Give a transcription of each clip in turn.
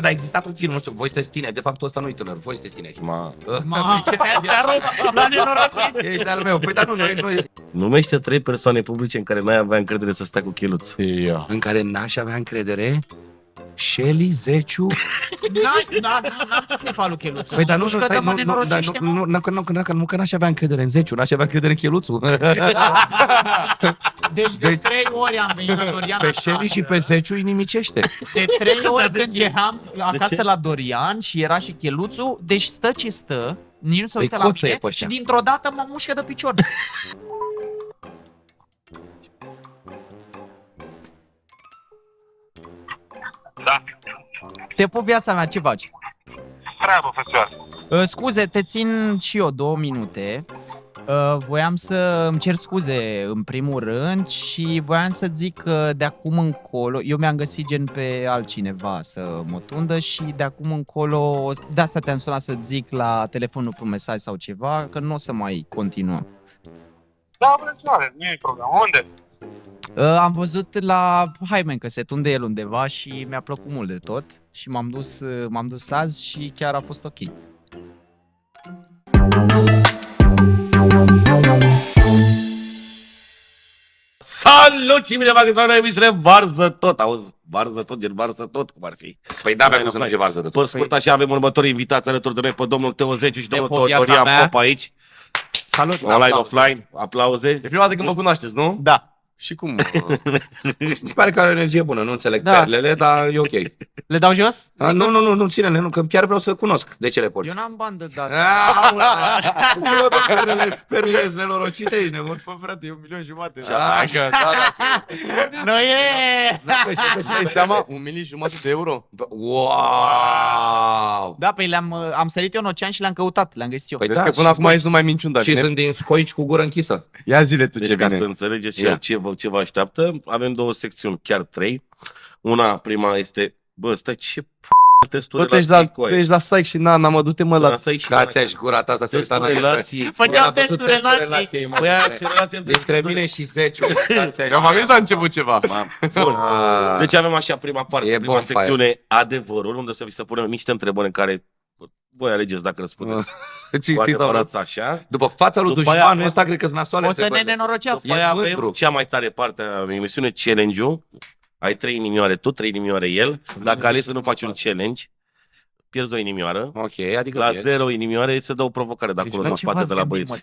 Dar exista tot filmul, nu știu, voi sunteți tineri, de fapt ăsta nu-i tânăr, voi sunteți tineri. La nenorocit. Ești al meu, păi dar nu, Numește 3 persoane publice în care n-ai avea încredere să stai cu cheluț. în care n-aș avea încredere. Shelly, Zeciu. N-am ce să-i fac lui Cheluțu. Păi dar nu, știu stai, că mă nenorocește, mă. nu că n-aș avea încredere în Zeciu, n-aș avea încredere în Cheluțu. Deci de 3 ori am venit la Dorian. Pe Shelly și pe Zeciu îi nimicește. De 3 ori când eram acasă la Dorian și era și Cheluțu, deci stă ce stă, nici nu se uită la coță e mine pe și ăștia. dintr-o dată mă mușcă de picior. Da. Te pup, viața mea, ce faci? Treabă, făcioară. Scuze, te țin și eu 2 minute. Voiam să îmi cer scuze în primul rând și voiam să zic că de acum încolo, eu mi-am găsit gen pe altcineva să mă tundă și de acum încolo, de asta te-am sunat să zic la telefonul pe mesaj sau ceva, că nu o să mai continuăm. Da, făcioară, nu e problemă. Unde? Am văzut la Haimen că se tunde el undeva și mi-a plăcut mult de tot și m-am dus azi și chiar a fost ok. Salut și bine v-am găsit la o emisiune Varză Tot. Auzi, Varză Tot, gen Varză Tot, cum ar fi. Păi da, cum să nu fie varză de Pe tot. scurt, așa avem următorii invitați alături de noi pe domnul Teo Zeciu și domnul Pop, viața Dorian mea. Pop aici. Salut! Online, offline, aplauze. E prima dată când mă cunoașteți, nu? Da. Și cum? Mi se pare că are o energie bună, nu înțeleg Da. perlele, dar e ok. Le dau jos? Nu, ține-le, nu, că chiar vreau să cunosc de ce le porți. Eu n-am bandă de asta. Ce mă, perlele nenorocite, ești nebun. Bă, frate, e 1,5 milion. Nu e! Dai seama? 1,5 milion de euro? Wow! Da, păi am sărit eu în ocean și le-am căutat, le-am găsit eu. Păi Vezi da, că până și acum aici nu mai minciun, dar Și sunt din scoici cu gură închisă. Ia zile tu Deci ce ca vine. să înțelegeți Ia. ce vă așteaptă, avem 2 secțiuni, chiar 3. Prima este, bă, stai, ce testuri Bă, tu ești la psych și n-am adute mă la... Cați și gura ta asta se uita Testul relații. Făceam testul relației. Băi, ce relație Dintre mine și Zeciu. Eu m-am gândit la început ceva. Bun. Deci avem așa prima parte, E prima bonfire. secțiune, adevărul, unde să vi se punem niște întrebări în care voi alegeți dacă răspundeți cu Cinstit sau adevărat așa. După fața lui După aia- dușmanul ăsta, cred că-s nasoale. O să ne întrebările. nenorocească. După aia mândru. avem cea mai tare parte a emisiunii, challenge-ul. Ai 3 inimioare tu, 3 inimioare el. Dacă alegi să nu faci un challenge, pierzi o inimioară. Ok, adică La pierzi. 0 inimioare îți se dă o provocare de acolo, în spate de la băieți.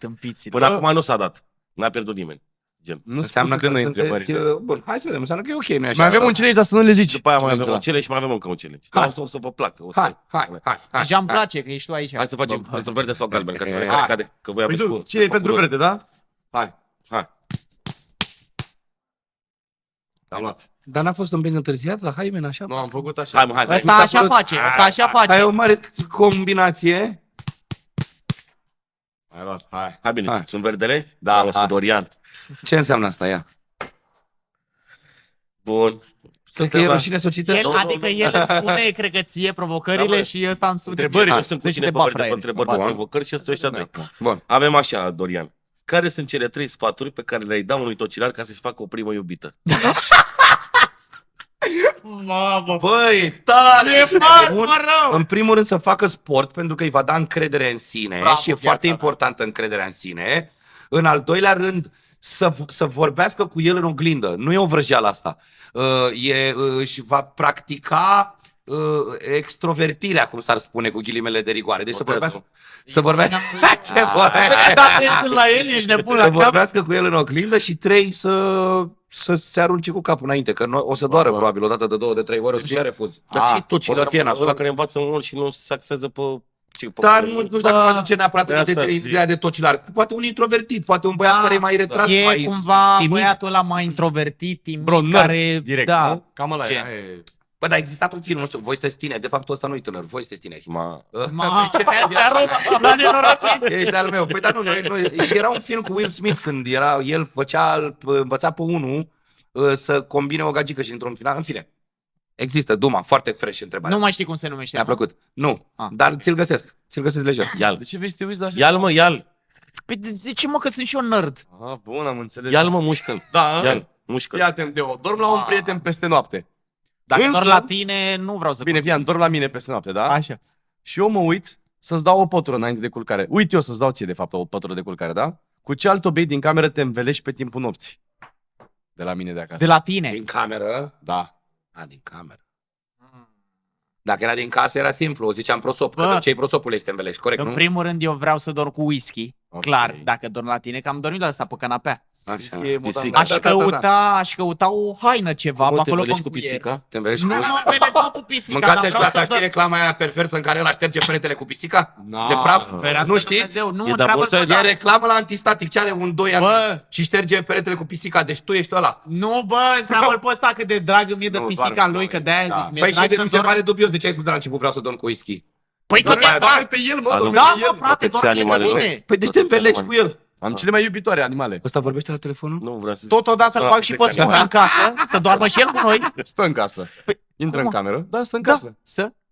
Până acum nu s-a dat. N-a pierdut nimeni. Gen. Nu Înseamnă spune că noi sunteți... întrebări. Bun, hai să vedem, înseamnă că e ok, nu e așa? Mai avem un challenge, dar să nu le zici. După aia mai avem un Challenge-ul challenge și mai avem încă un challenge. Hai. Dar o să vă placă. O să... Hai. Deja îmi place că ești tu aici. Hai să facem pentru verde sau galben, ca să vedem Hai. care cade. Că voi Păi aveți tu, cu... ce e pentru verde, da? Hai. Am luat. Dar n-a fost un pic întârziat la Haimen, așa? Nu, am făcut așa. Hai. Asta așa face, asta așa Hai face. o mare combinație. Hai luat, hai. Hai bine, Hai. sunt verdele? Da, o să Dorian. Ce înseamnă asta, ia? Bun. Cred că e rușine să o citesc. Adică el îți spune, cred că ție provocările și ăsta îmi spune. Întrebările, eu sunt cu Deci tine te pe baf, verde, pe fraier. întrebări de provocări și ăsta ăștia doi. Bun. Avem așa, Dorian. Care sunt cele 3 sfaturi pe care le-ai da unui tocilar ca să-și facă o primă iubită? Mamă, Băi, tare! e foarte Bun. rău! În primul rând să facă sport, pentru că îi va da încredere în sine. Bravo, și e viața foarte mea. importantă încrederea în sine. În al doilea rând, să vorbească cu el în oglindă. Nu e o vrăjeală asta. Își va practica extrovertirea, cum s-ar spune, cu ghilimele de rigoare. Deci să vorbească... Ce vorbește? Da, sunt la el, ești nebun Să la cap. vorbească cu el în oglindă și 3 să se arunce cu capul înainte, că o să doară probabil o dată de 2, de 3 ori, o să fie refuz. Dar ce O tocilar? să fie Ăla nasul. care învață mult și nu se axează pe... Dar nu știu dacă mă duce neapărat de în asta ideea de tocilar. Poate un introvertit, poate un băiat care e mai retras, E mai cumva timid. băiatul ăla mai introvertit, timid, Bro, nerd, care... direct, da. nu? Cam ăla Ce? e. Bă, dar exista tot filmul, nu știu, voi sunteți tineri, de fapt ăsta nu-i tânăr, voi sunteți tineri. Ma, ce te-a rupt la nenorocit. Ești al meu. Păi dar nu, și era un film cu Will Smith când el învăța pe unul să combine o gagică și într-un final, în fine. Există, Duma, foarte fresh întrebarea. Nu mai știi cum se numește. Mi-a plăcut. Nu, Ah. dar ți-l găsesc lejer. Ia-l. De ce vrei să te uiți la așa? Ia-l, mă, ia-l. Păi de ce, mă, că sunt și eu nerd? Ah, bun, am înțeles. Ia-l, mă, mușcă-l. Da, Ia-l, mușcă-l. Fii atent, Deo. Dorm la un prieten peste noapte. Dacă Însă- doar la tine, nu vreau să... Bine, fii, întorc la mine peste noapte, da? Așa. Și eu mă uit să-ți dau o pătură înainte de culcare. Uite eu să-ți dau ție, de fapt, o pătură de culcare, da? Cu ce alt obiect din cameră te învelești pe timpul nopții? De la mine de acasă. De la tine. Din cameră? Da. Din cameră. Dacă era din casă, era simplu. O ziceam prosop. Bă. Că ce-i prosopul este învelești, corect, În nu? primul rând, eu vreau să dorm cu whisky. Ok. Clar, dacă dorm la tine, că am dormit la asta pe canapea. Așa. Pisica. Aș căuta o haină ceva pe acolo cu cuier. pisica? Te învelești Nu, cu... nu învelesc cu pisica. Mâncați dar aș vreau plata, să știi reclama aia perversă în care ăla șterge peretele cu pisica? No. De praf? Ferească Nu de știți? Dumnezeu, Nu, E de întreabă-l bursă, pe e E ăsta. reclamă la antistatic, ce are un 2 ani Bă. și șterge peretele cu pisica, deci tu ești ăla. Nu, bă, întreabă-l pe ăsta cât de drag îmi e de Nu, pisica doar- lui, că de-aia da. zic. mi-e Păi și drag de să mi se dorm. pare dubios de ce ai spus de la început vreau să dorm cu whisky. Păi că După aia, mi-e Da, pe el, mă, Alo. dormi Da, pe mă, el. frate, Protecția doar animalelor. bine. Păi deci te învelești cu el. Am cele mai iubitoare animale. Ăsta vorbește la telefonul? Nu vreau să... Totodată îl bag și pe protecția Scooby în casă, să doarmă și el cu noi. Stă în casă. Păi, Intră cum, în cameră? Da, stă în Da, casă.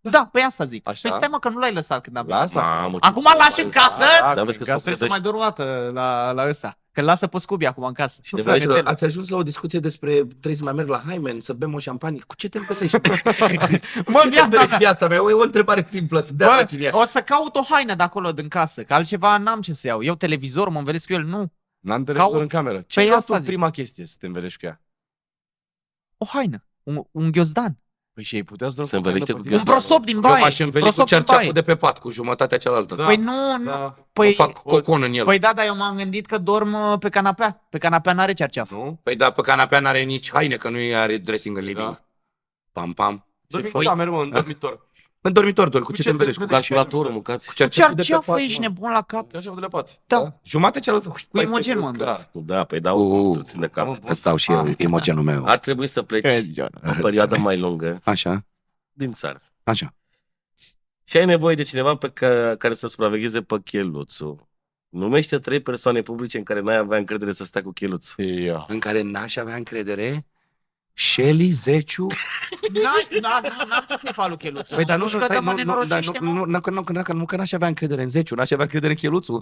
da, păi asta zic. Așa. Păi stai mă că nu l-ai lăsat când am venit. Lasă. Mamă, ce- Acum îl lași în casă? Da, vezi că În casă sunt Trebuie să mai dorm o dată la ăsta. Că îl lasă pe Scooby acum în casă. Și de Frate, vreme ați ajuns la o discuție despre trebuie să mai merg la Hymen, să bem o șampanie. Cu ce te învelești? Mă, Ce te viața învelești mea. viața mea? E o întrebare simplă, să dea la Bă, cine e. o să caut o haină de acolo din casă, că altceva n-am ce să iau. Eu televizor, mă învelesc cu el, nu. N-am televizor Caut. în cameră. Ce Păi e asta asta zic. prima chestie să te învelești cu ea? O haină, un ghiozdan, Păi și ei putea să dormi Se învelește haină cu pe un tine? prosop din Eu baie. m-aș înveli cu prosop din cerceaful baie. de pe pat, cu jumătatea cealaltă. Da. Păi nu, nu. Da. Păi, Fac cocon în el. păi da, dar eu m-am gândit că dorm pe canapea. Pe canapea n-are cerceaf. Nu? Păi da, pe canapea n-are nici haine, că nu are dressing în living. Da. Pam, pam. Dormi Păi- în cameră, mă, în dormitor. În dormitor, doar, cu ce ce te învelești? te- Cu calculator, mâncați. cerceaful de pe Cerceafă, pat, ești mă. nebun la cap. Așa de la pat. Da. Jumate cealaltă. Cu Imogen mă îndrept. Da, păi dau țin de cap. Îți dau și eu imogenul meu. Ar trebui să pleci o perioadă mai lungă Așa, din țară. așa. Și ai nevoie de cineva care să supravegheze pe cheluțul. Numește 3 persoane publice în care n-ai avea încredere să stea cu cheluțul. În care n-aș avea încredere. Shelly, Zeciu. N-am ce să-i fac lui Cheluțu. Păi dar nu, știu stai, că mă nu, dar nenorocește, mă. nu, că n-aș avea încredere în Zeciu, n-aș avea încredere în Cheluțu.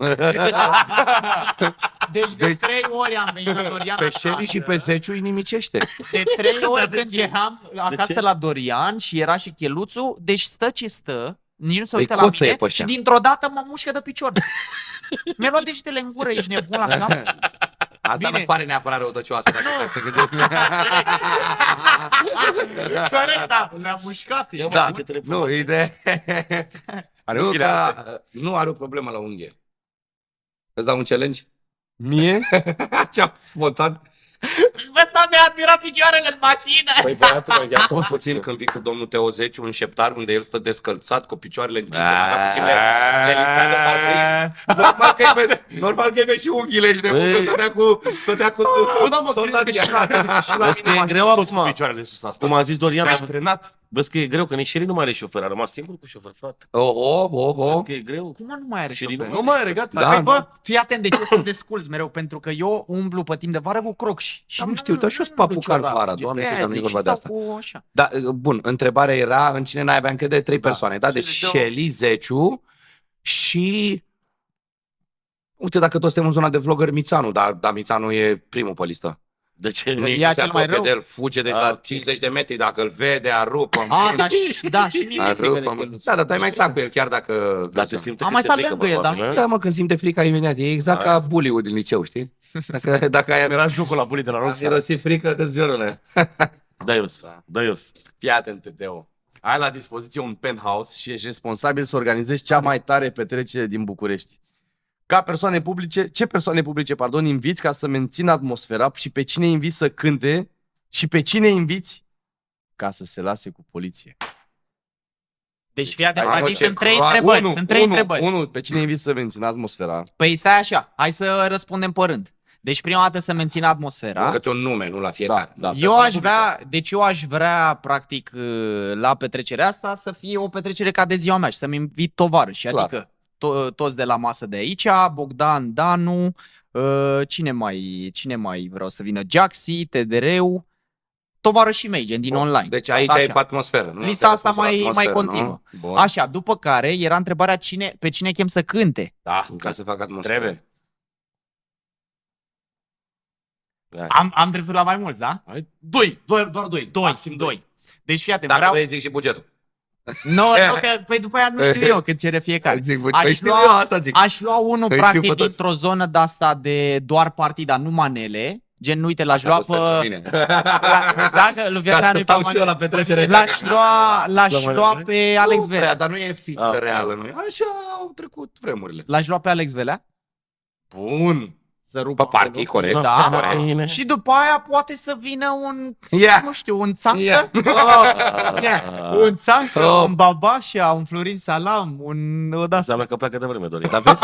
Deci de 3 ori am venit la Dorian Pe acasă. Shelly și pe Zeciu îi nimicește. De 3 ori când eram acasă ce? la Dorian și era și Cheluțu, deci stă ce stă, nici nu se Păi uită la coță e mine pe și ăștia. dintr-o dată mă mușcă de picior. Mi-a luat degetele în gură, ești nebun la cap? Asta Bine. nu pare neapărat răutăcioasă. Dacă stai să te gândești. Corect, da, le-a mușcat. Da, ce trebuie nu, ideea... Are Nu, unghiile alte. nu are o problemă la unghie. Îți dau un challenge? Mie? Ce-am spontan. Ăsta mi-a admirat picioarele în mașină. Păi băiatul, ia tot puțin când vii cu domnul Teozeciu în șeptar unde el stă descălțat cu picioarele întinse, mai puțin le limpea de parbriz. Normal că e și unghiile, ești nebun, că stătea cu sondația. Vezi că e greu Tot cu picioarele sus asta. Cum a zis Dorian, Te-aș trenat. vezi că e greu, că nici Shelly nu mai are șofer, a rămas singur cu șofer, frate. Oho. Vezi că e greu. Cum nu mai are Și șofer? Nu mai are, gata. Da. Păi, bă, fii atent de ce să te desculzi mereu, pentru că eu umblu pe timp de vară cu crocs. Și Nu știu, dar și eu sunt papucar vara, doamne, Pe să aia nu e zic, vorba și de stau asta. cu așa. Da, bun, întrebarea era în cine n-ai avea încredere, 3 persoane, da? Deci Și Shelly, Zeciu și... Uite, dacă toți suntem în zona de vlogger, Mițanu, dar Mițanu e primul pe listă. De ce? Nici Ea nu se cel mai apropie rău? de el, fuge deci la 50 de metri, dacă îl vede, arupă. Da, și mie mi-e frică de Cheluțu. Da, dar tu ai mai stat cu el, chiar dacă... Dar te simte Am că mai ți-e stat frică, lângă el, probabil, dar nu? Da, mă, când simte frica imediat. E exact ca bully-ul din liceu, știi? Dacă ai Era jocul la bully de la Rockstar. mirosit frică, că-ți jurule. Da, ios. Fii atent, Teo. Ai la dispoziție un penthouse și ești responsabil să organizezi cea mai tare petrecere din București. Ca persoane publice, ce persoane publice, inviți ca să mențină atmosfera și pe cine inviți să cânte și pe cine inviți ca să se lase cu poliție. Deci fii atent, Ai, aici ce sunt 3 groasă. întrebări. Sunt 3 întrebări. Unu, pe cine inviți să mențină atmosfera? Păi stai așa, hai să răspundem pe rând. Deci prima dată să mențină atmosfera. Câte un nume, nu la fiecare. Da, Eu aș vrea, practic, la petrecerea asta să fie o petrecere ca de ziua mea și să-mi invit tovarăși. Clar. Adică toți de la masă de aici, Bogdan, Danu, cine mai vreau să vină? Jaxi, TDR-ul, tovarășii mei, gen din online. Deci aici Așa. ai pe atmosferă. Nu? Lista asta Te-a pus la mai atmosferă, continuă. Bun. Așa, după care era întrebarea pe cine chem să cânte. Da, Nu? Ca să facă atmosferă. trebuie. Am dreptul la mai mulți, da? Doi, doar doi. Doi. Deci fii atent, Dacă vreau... vrei zic și bugetul. Nu, că păi după aia nu știu eu cât cere fiecare. Zic, Aș păi știu lua- eu, asta zic. Aș lua unul Îi știu practic pe toți. dintr-o zonă de-asta de doar partida, nu manele. Gen, uite, l-aș lua Asta a fost pe... pentru mine. Dacă lui Ca să Viața stau și eu la petrecere. L-aș lua pe Alex Nu prea, Velea. dar nu e fiță Ah, reală. Nu. Așa au trecut vremurile. L-aș lua pe Alex Velea. Bun. Să rupă Pe partii, corect. Da. corect. Bine. Și după aia poate să vină un, Ia. nu știu, un țancă, Ia. un țancă, Oh. un Babașa, un Florin Salam, un ăsta. Înseamnă că pleacă de vreme, Dorin. Dar vezi,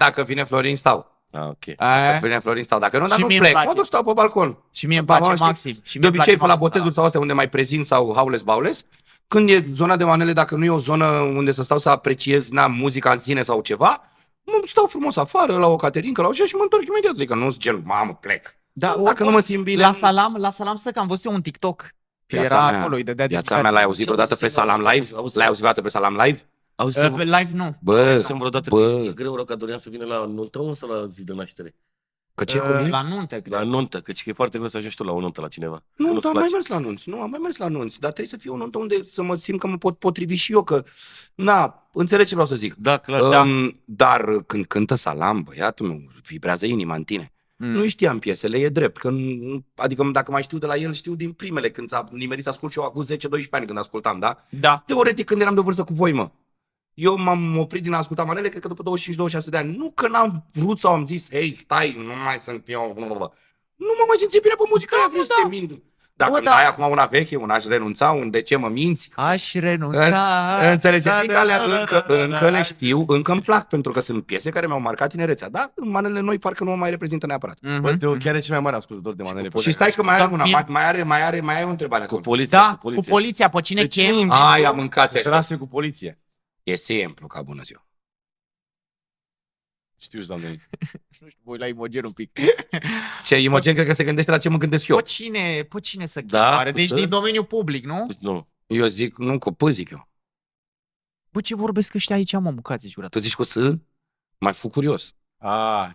dacă vine Florin, stau. Ah, ok. Dacă vine Florin, stau. Dacă nu, dar Și nu mie îmi plec. place. Mă duc, stau pe balcon. Și mie îmi Ba, place știi, Maxim. Și mie De îmi obicei, place pe la Maxim botezuri sau astea unde mai prezint sau haules baules, când e zona de manele, dacă nu e o zonă unde să stau să apreciez muzica în sine sau ceva, mă stau frumos afară, la o caterincă, la o și mă întorc imediat. Adică nu sunt gen, mamă, plec. Da, Dacă nu mă simt bine... La Salam stă că am văzut eu un TikTok. Că Viața era mea, acolo, îi dădea Viața dedicații. mea l-ai auzit odată pe Salam Live? L-ai auzit odată pe Salam Live? Auzi, Pe live nu. Bă, sunt vreodată bă. că e greu rău ca Dorian să vină la nuntă, unde sau la zi de naștere? Că ce cum e? La nuntă, La cred. nuntă, căci că e foarte greu să ajungi tu la o nuntă la cineva. Nu, Nu-ți dar am mai place. mers la anunț. Nu, am mai mers la anunț. Dar trebuie să fie o nuntă unde să mă simt că mă pot potrivi și eu, că... Na, înțeleg ce vreau să zic. Da, clar. Dar când cântă Salam, băiatul meu, vibrează inima în tine. Nu știam piesele, e drept. Că adică dacă mai știu de la el, știu din primele, când s-a nimerit să ascult și eu acum 10-12 ani când ascultam, da? Da. Teoretic, când eram de vârstă cu voi, mă. Eu m-am oprit din a asculta manele, cred că după 25-26 de ani. Nu că n-am vrut sau am zis, hei, stai, nu mai sunt eu. Nu m-am mai simțit bine pe muzica aia, vrei să te mint. Dacă îmi dai acum una veche, un aș renunța, un de ce mă minți, Aș renunța. înțelegeți că alea încă le da. știu, încă îmi plac, pentru că sunt piese care mi-au marcat tinerețea. Dar manele noi parcă nu mă mai reprezintă neapărat. Bă, Teo, chiar e cel mai mare ascultător de manele. Și stai că mai are Da, una, mie- mai ai o întrebare Cu acum. poliția, Da, cu cu poliția, pe cine Deci chem? nu Ai, am mâncat. Se lase cu poliție. E simplu, ca bună ziua. Știu, doamne. Nu știu, voi la Imogen un pic. Ce Imogen cred că se gândește la ce mă gândesc eu. Pe cine să chem? Da, Oare? Deci să- din domeniul public, nu? Nu. Eu zic, nu, cu P zic eu. Bă, ce vorbesc ăștia aici, mă, mâncați jurat. Tu zici cu S? Mai fu curios.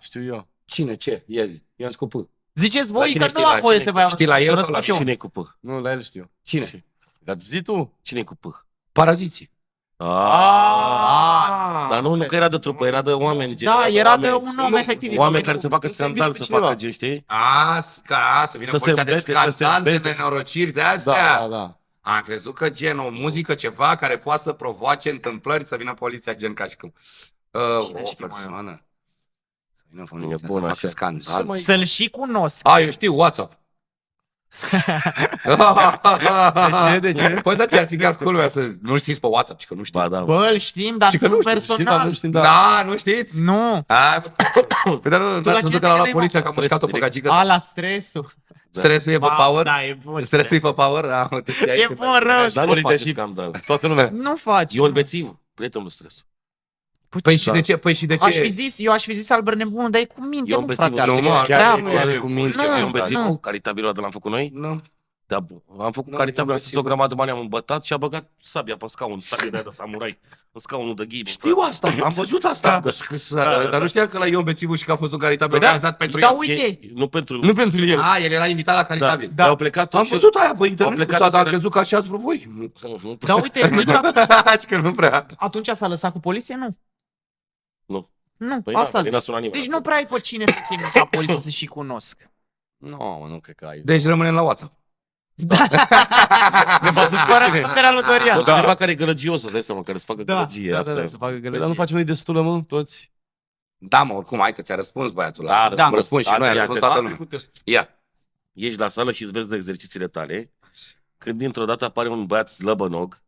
Știu eu. Cine, ce? Ia zi. Eu cu P. Ziceți La voi cine că știi, nu la am voie cine? să vă iau Știi la el sau la răspund și eu. Cine e cu P? Nu, la el știu. Cine? Dar zi tu. Cine e cu P? Paraziții. Dar nu că era de trupă, era de oameni. gen, Da, era de oameni- un om efectiv. din Oameni domeniul care se facă să scandal, inviți să pe cineva. facă gen, știi? Să vină Să se poliția de îmbete, să se scandal, de îmbete. nenorociri de Da, astea. da. Am crezut că gen o muzică, ceva care poate să provoace întâmplări, să vină poliția gen ca și cum. Cine O știe, persoană. Să vină E poliția bun să facă așa. scandal. Să-l și cunosc. A, eu știu, WhatsApp. De ce? Păi da, ce ar fi chiar culmea să nu știți pe WhatsApp, ci că nu știu. Ba, da. Bă, îl știm, dar Și că nu nu știu, Știi, dar personal. nu știm, Da, nu știți? Nu. A, păi dar nu, la n-ați ce văzut că l-a luat te poliția, că a gândeai, mă? mușcat-o pe Stresul gagică. Ala, stresul. Stresul e pe Ba, power? Da, e bun. Stresul e pe power? A, te știai E că- bun, rău. Dar nu poliția face și- scandal. Toată lumea. Nu faci. Ion Bețiv, prietenul stresul. Păi și de ce? Păi și de Aș fi ce? zis, eu aș fi zis Albert Nebunul, dar e cu minte, Ion nu, Bețiv, frate. nu, mă, Ar chiar treabă. e- Chiar e cu minte. Nu, Ion Bețiv, nu. caritabilul ăla l-am făcut noi. Nu. Da, am făcut Nu, caritabil, Ion am sus o Bețiv. grămadă de bani, am îmbătat și a băgat sabia pe scaun, sabia de aia de samurai, în scaunul de ghid. Știu asta, am văzut asta. Dar nu știam că la Ion Bețivu și că a fost un caritabil organizat pentru Da, el. uite. Nu pentru... Nu pentru el. A, el era invitat la caritabil. Da, au plecat Am toți și- văzut aia pe internet, plecat dar am toți- crezut că așa ați vrut voi. Nu, Dar uite, nici atunci, Că nu prea. atunci s-a lăsat cu poliție? Nu. Nu. Nu, Păi asta n-a zic. sunat nimeni. Deci nu prea ai pe cine să chemi ca poliție să și cunosc. Nu, nu cred că ai. Deci rămânem la WhatsApp. Răspunderea lui Dorian. Da. Cineva care e gălăgios, îți dai seama, care să facă Da, gălăgie. da, Asta da, e. să facă Păi, dar nu gălăgie. facem noi destulă, mă, toți. Da, mă, oricum, hai că ți-a răspuns băiatul ăla. Da, Îți răspund și noi, a ia, răspuns te- toată lumea. Ia. Ești la sală și îți vezi de exercițiile tale, când dintr-o dată apare un băiat slăbănog,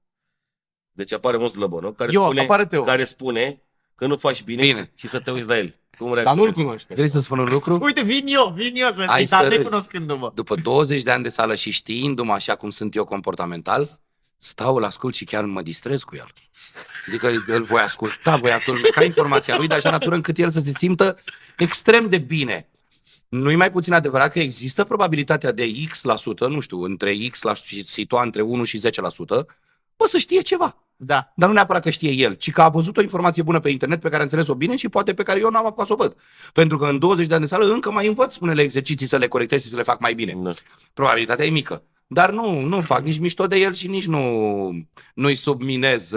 deci apare un slăbănog apare Teo. care spune că nu faci bine, Bine. și să te uiți la el. Cum Dar reacționezi? nu-l cunoște. Vrei să spun un lucru? Uite, vin eu să Ai zic, dar să râzi. necunoscându-mă. După 20 de ani de sală și știindu-mă așa cum sunt eu comportamental, stau, îl ascult și chiar mă distrez cu el. Adică îl voi asculta, voi ca informația lui de așa natură încât el să se simtă extrem de bine. Nu-i mai puțin adevărat că există probabilitatea de X%, nu știu, între X la situa între 1 și 10%, să știe ceva. Da. Dar nu neapărat că știe el, ci că a văzut o informație bună pe internet pe care a înțeles-o bine și poate pe care eu n-am apucat să o văd. Pentru că în 20 de ani de sală încă mai învăț unele exerciții să le corectez și să le fac mai bine. Da. Probabilitatea e mică. Dar nu fac nici mișto de el și nici nu-i subminez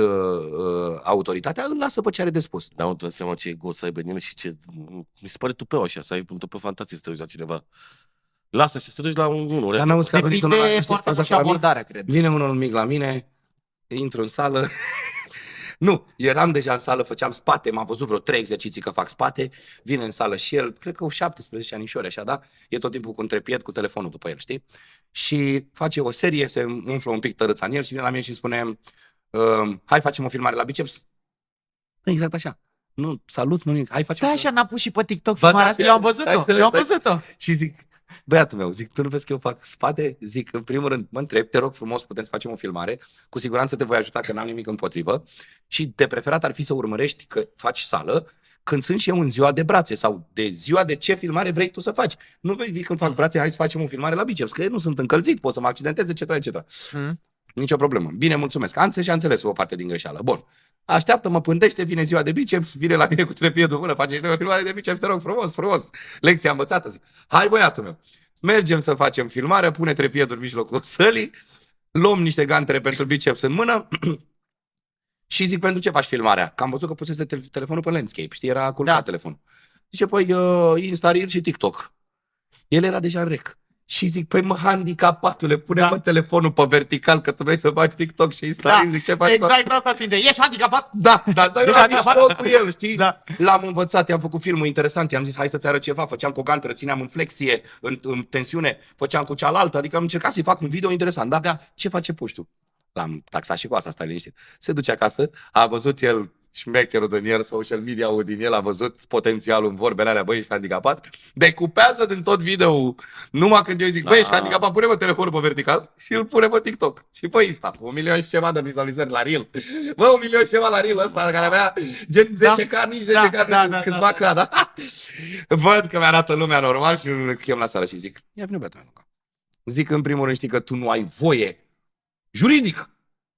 autoritatea, îl lasă pe ce are de spus. Dar nu trebuie seama ce ego să aibă în el și ce... Mi se pare tupeu așa, să ai un tupeu fantastic să te uiți la cineva. Lasă și să te duci la unul. Dar n-auzi că a venit unul la, Depinde știți foarte faza mult și ca la mine? abordarea, cred. Vine unul mic la mine, intru în sală. Nu, eram deja în sală, făceam spate, m-am văzut vreo 3 exerciții că fac spate, vine în sală și el, cred că 17 anișori așa, da? E tot timpul cu un trepied, cu telefonul după el, știi? Și face o serie, se umflă un pic tărâța în el și vine la mine și îmi spune hai facem o filmare la biceps? Exact așa. Nu, salut, nu nimic, hai facem. Da, așa n-a pus și pe TikTok Ba, filmarea da, asta, eu am văzut-o, stai, eu am stai. văzut-o. Și zic, băiatul meu, zic, tu nu vezi că eu fac spate? Zic, în primul rând, mă întreb, te rog frumos, putem să facem o filmare, cu siguranță te voi ajuta că n-am nimic împotrivă și de preferat ar fi să urmărești că faci sală când sunt și eu în ziua de brațe sau de ziua de ce filmare vrei tu să faci. Nu vei când fac brațe, hai să facem o filmare la biceps, că nu sunt încălzit, pot să mă accidentez, etc. Nicio problemă. Bine, mulțumesc. Am înțeles o parte din greșeală. Bun. Așteaptă, mă pândește, vine ziua de biceps, vine la mine cu trepiedul în mână, face și noi o filmare de biceps, te rog, frumos, frumos. Lecția învățată. Zic, hai băiatul meu, mergem să facem filmare, pune trepiedul în mijlocul sălii, luăm niște gantere pentru biceps în mână și zic, pentru ce faci filmarea? Că am văzut că pusese telefonul pe landscape, știi, era culcat Da. telefonul. Zice, păi, Insta Reel și TikTok. El era deja în rec. Și zic, păi mă, handicapatule, pune-mă telefonul pe vertical că tu vrei să faci TikTok și Insta Reel. Zic, ce faci? Exact asta simte. Ești handicapat? Da, eu Deci am handicapat? mișto cu el, știi? Da. L-am învățat, i-am făcut filmul interesant, i-am zis, hai să-ți arăt ceva, făceam cu o ganteră, țineam în flexie, în tensiune, făceam cu cealaltă, adică am încercat să-i fac un video interesant, da? Da. Ce face puștiu? L-am taxat și cu asta, stai liniștit. Se duce acasă, a văzut el șmecherul din el, social media-ul din el, a văzut potențialul în vorbele alea, băi, ești handicapat, decupează din tot video numai când eu îi zic, băi, ești handicapat, pune-mă telefonul pe vertical și îl pune pe TikTok și pe Insta, 1 milion și ceva de vizualizări la Reel. Bă, 1 milion și ceva la Reel ăsta, care avea gen 10K, nici 10K, câțiva K, da? Văd că mi-arată lumea normal și îl chem la seară și zic, ia vine băiatul meu. Zic, în primul rând, știi că tu nu ai voie juridic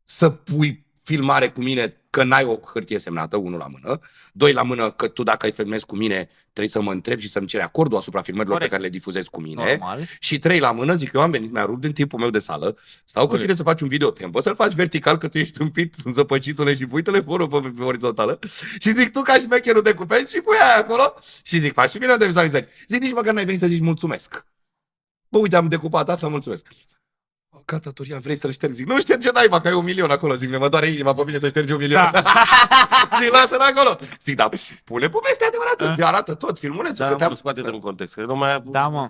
să pui filmare cu mine că n-ai o hârtie semnată, 1 la mână, 2 la mână că tu dacă ai filmezi cu mine trebuie să mă întrebi și să-mi ceri acordul asupra filmărilor pe care le difuzezi cu mine. Normal. Și 3 la mână, zic, eu am venit, mi-a rupt din timpul meu de sală, stau cu tine să faci un video tempo, să-l faci vertical că tu ești tâmpit, zăpăcitule și pui telefonul pe orizontală și zic, tu ca șmecherul de cupezi și pui aia acolo și zic, faci și bine de vizualizări. Zic, nici măcar n-ai venit să zici mulțumesc. Bă, uite, am decupat asta, mulțumesc. Gata, Torian, vrei să-l ștergi? Zic, nu șterge naiba, că ai 1 milion acolo. Zic, mă doare inima pe mine să ștergi 1 milion. Da. Zic, lasă-l acolo. Zic, da, pune povestea adevărată, zi, arată tot filmulețul. Da, că nu scoate din context, că nu mai... Da, mă.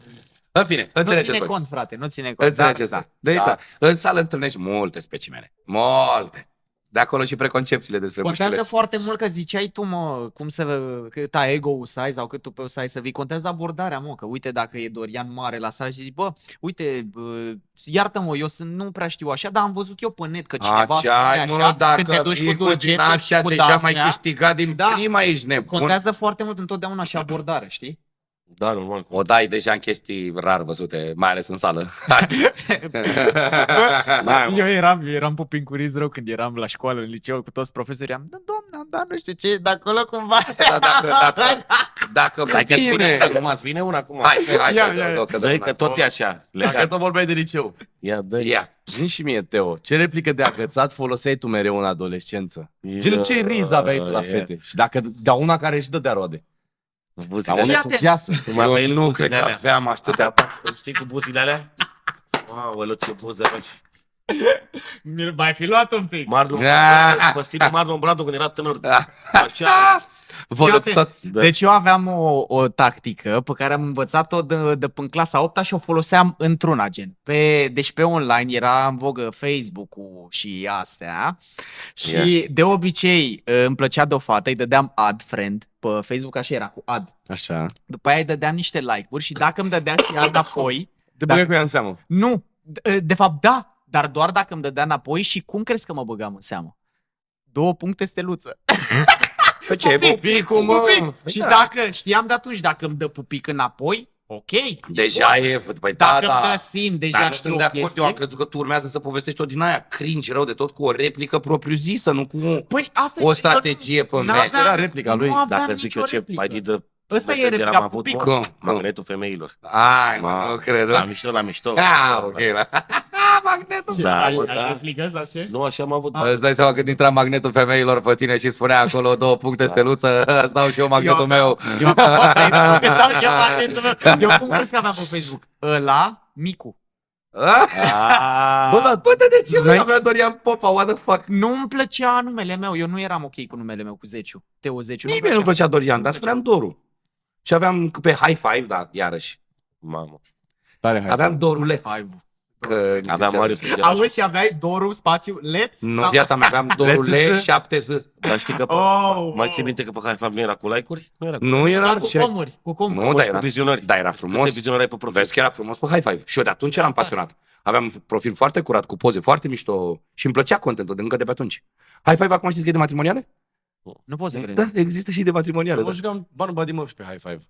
În fine, Nu înțelegeți ține voi. cont, frate, nu ține cont. Înțelegeți voi. Deci, Da. da, în sală întâlnești multe specimene. Multe. De acolo și preconcepțiile despre Contează mușchiuleți. foarte mult că ziceai tu, mă, cum cât ai ego-ul să ai sau cât tupeu să ai să vii. Contează abordarea, mă, că uite dacă e Dorian mare la sală și zici, bă, uite, iartă-mă, eu nu prea știu așa, dar am văzut eu pe net că cineva spune Ai, mă, așa, când te dacă duci e cu cu din dugetul și așa, cu deja mai dasnea, câștigat din Da. prima, ești nebun. contează foarte mult întotdeauna și abordarea, știi? Da, normal. O dai deja în chestii rar văzute, mai ales în sală. Eu eram pupincuriz rău când eram la școală, în liceu, cu toți profesorii, am, da, doamna, da, nu știu ce e de acolo cumva. Dacă Hai că bine, vine, acum, îți vine una acum. hai, Ia, să ia, dau, că Dă-i dă că tot e așa. Dacă tot vorbeai de liceu. Ia, dă-i. Ia. Zi și mie, Teo, ce replică de agățat foloseai tu mereu în adolescență? Gen, ce riz aveai tu la fete? Și dacă dea una care își dădea roade. Dar Buzile unde alea. să-ți iasă? Eu nu cred că aveam atâtea. Îl știi cu buzile alea? Aoleu, ce buze aveai. Mi-l mai fi luat un pic. Marlon, Ah. păstit Marlon Brando când era tânăr. Așa. Deci eu aveam o tactică pe care am învățat-o de până clasa 8-a și o foloseam într-una, gen. Deci pe online era în vogă Facebook-ul și astea și de obicei îmi plăcea de o fată, îi dădeam add friend pe Facebook, așa era, cu add. Așa. După aia îi dădeam niște like-uri și dacă îmi dădea și ea înapoi, Te băgai cu ea în seamă. nu, de fapt da, dar doar dacă îmi dădea înapoi și cum crezi că mă băgam în seamă? 2 puncte steluță. Pe ce? Pupicul, mă. Pupic. Și dacă, știam de atunci, dacă îmi dă pupic înapoi, ok. Deja e, păi Dacă da, îmi dă da. sin, deja Dar nu știu sunt o de acord, eu am chestie. crezut că tu urmează să povestești tot din aia cringe rău de tot cu o replică propriu-zisă, nu cu Păi asta o e, strategie pe N-aveam- mes. Era replica lui. Nu aveam Dacă zic nicio eu ce replică. mai de Ăsta e Messenger replica am avut, pupic. mă, Cum? magnetul femeilor. Ai, mă, nu cred. La mișto, la mișto. Ah, ok. Magnetul. Da, Ai bă, da. replică sau ce? Nu așa am avut. Îți dai seama când intra magnetul femeilor pe tine și spunea acolo 2 puncte steluță, îți dau și eu magnetul meu. Eu am pe Facebook, îți dau și eu magnetul meu. Eu cum crezi că aveam pe Facebook? Ăla, Micu. Bă, dar Bă, de ce nu N-ai- avea Dorian Popa, what the fuck? Nu-mi plăcea numele meu, eu nu eram ok cu numele meu, cu Zeciu. Teo Zeciu. Nici mie nu-mi plăcea Dorian, dar spuneam Doru. Și aveam pe High Five, da, iarăși. Mamă. tare, hai. Aveam Doruleț. Că Aveam Marius Sângeraș. Auzi, și aveai Doru, spațiu, Let's? Nu, viața mea, aveam Dorule 7Z. Dar știi că Oh, mai ții minte că pe High Five nu era cu like-uri? Nu era cu Nu era Dar cu ce... comuri, cu comuri. Nu, dar cu era, vizionări. da, era Câte frumos. vizionări ai pe profil? Vezi că era frumos pe High Five. Și eu de atunci eram pasionat. Aveam un profil foarte curat, cu poze foarte mișto și îmi plăcea contentul de încă de pe atunci. High Five acum știți că e de matrimoniale? Nu pot să cred. Da, există și de matrimoniale. Eu Da. jucam Banu Badi Murphy pe High Five.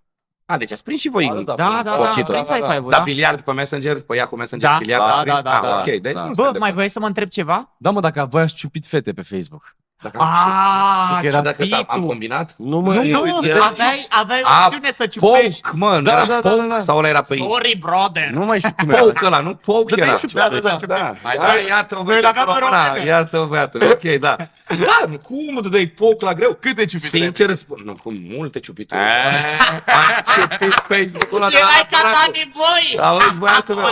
A, deci ați prins și voi. Da, Da, da, da, Pochitul. prins high five-ul, Da, da? biliard pe Messenger, pe ea cu Messenger, Da, biliard da, ați prins? da, da, Ah, da. ok, deci Da. nu Bă, suntem mai voiai să mă întreb ceva? Da, mă, dacă voi ați ciupit fete pe Facebook. Dacă Ah, că și era dacă am ciupitul. combinat? Nu, mă, Nu, era- aveai A, opțiune să ciupești. Poke, mă, nu Da, era da, da, Poke da, da. sau ăla era pe Sorry, brother. Nu mai știu cum era. Poke ăla, nu? Poke era. ciupeală, da. Da, Hai, hai, iartă-mă, Noi băiatul, l-aveam pe româna, română. iartă-mă, băiatul, ok, da. Da, cum îți dai Poke la greu? Câte ciupite? Sincer îți spun, nu, cu multe ciupituri. Am ciupit Facebook-ul ăla de la Erai ca aparatul. Dani Boy. Auzi, băiatul meu,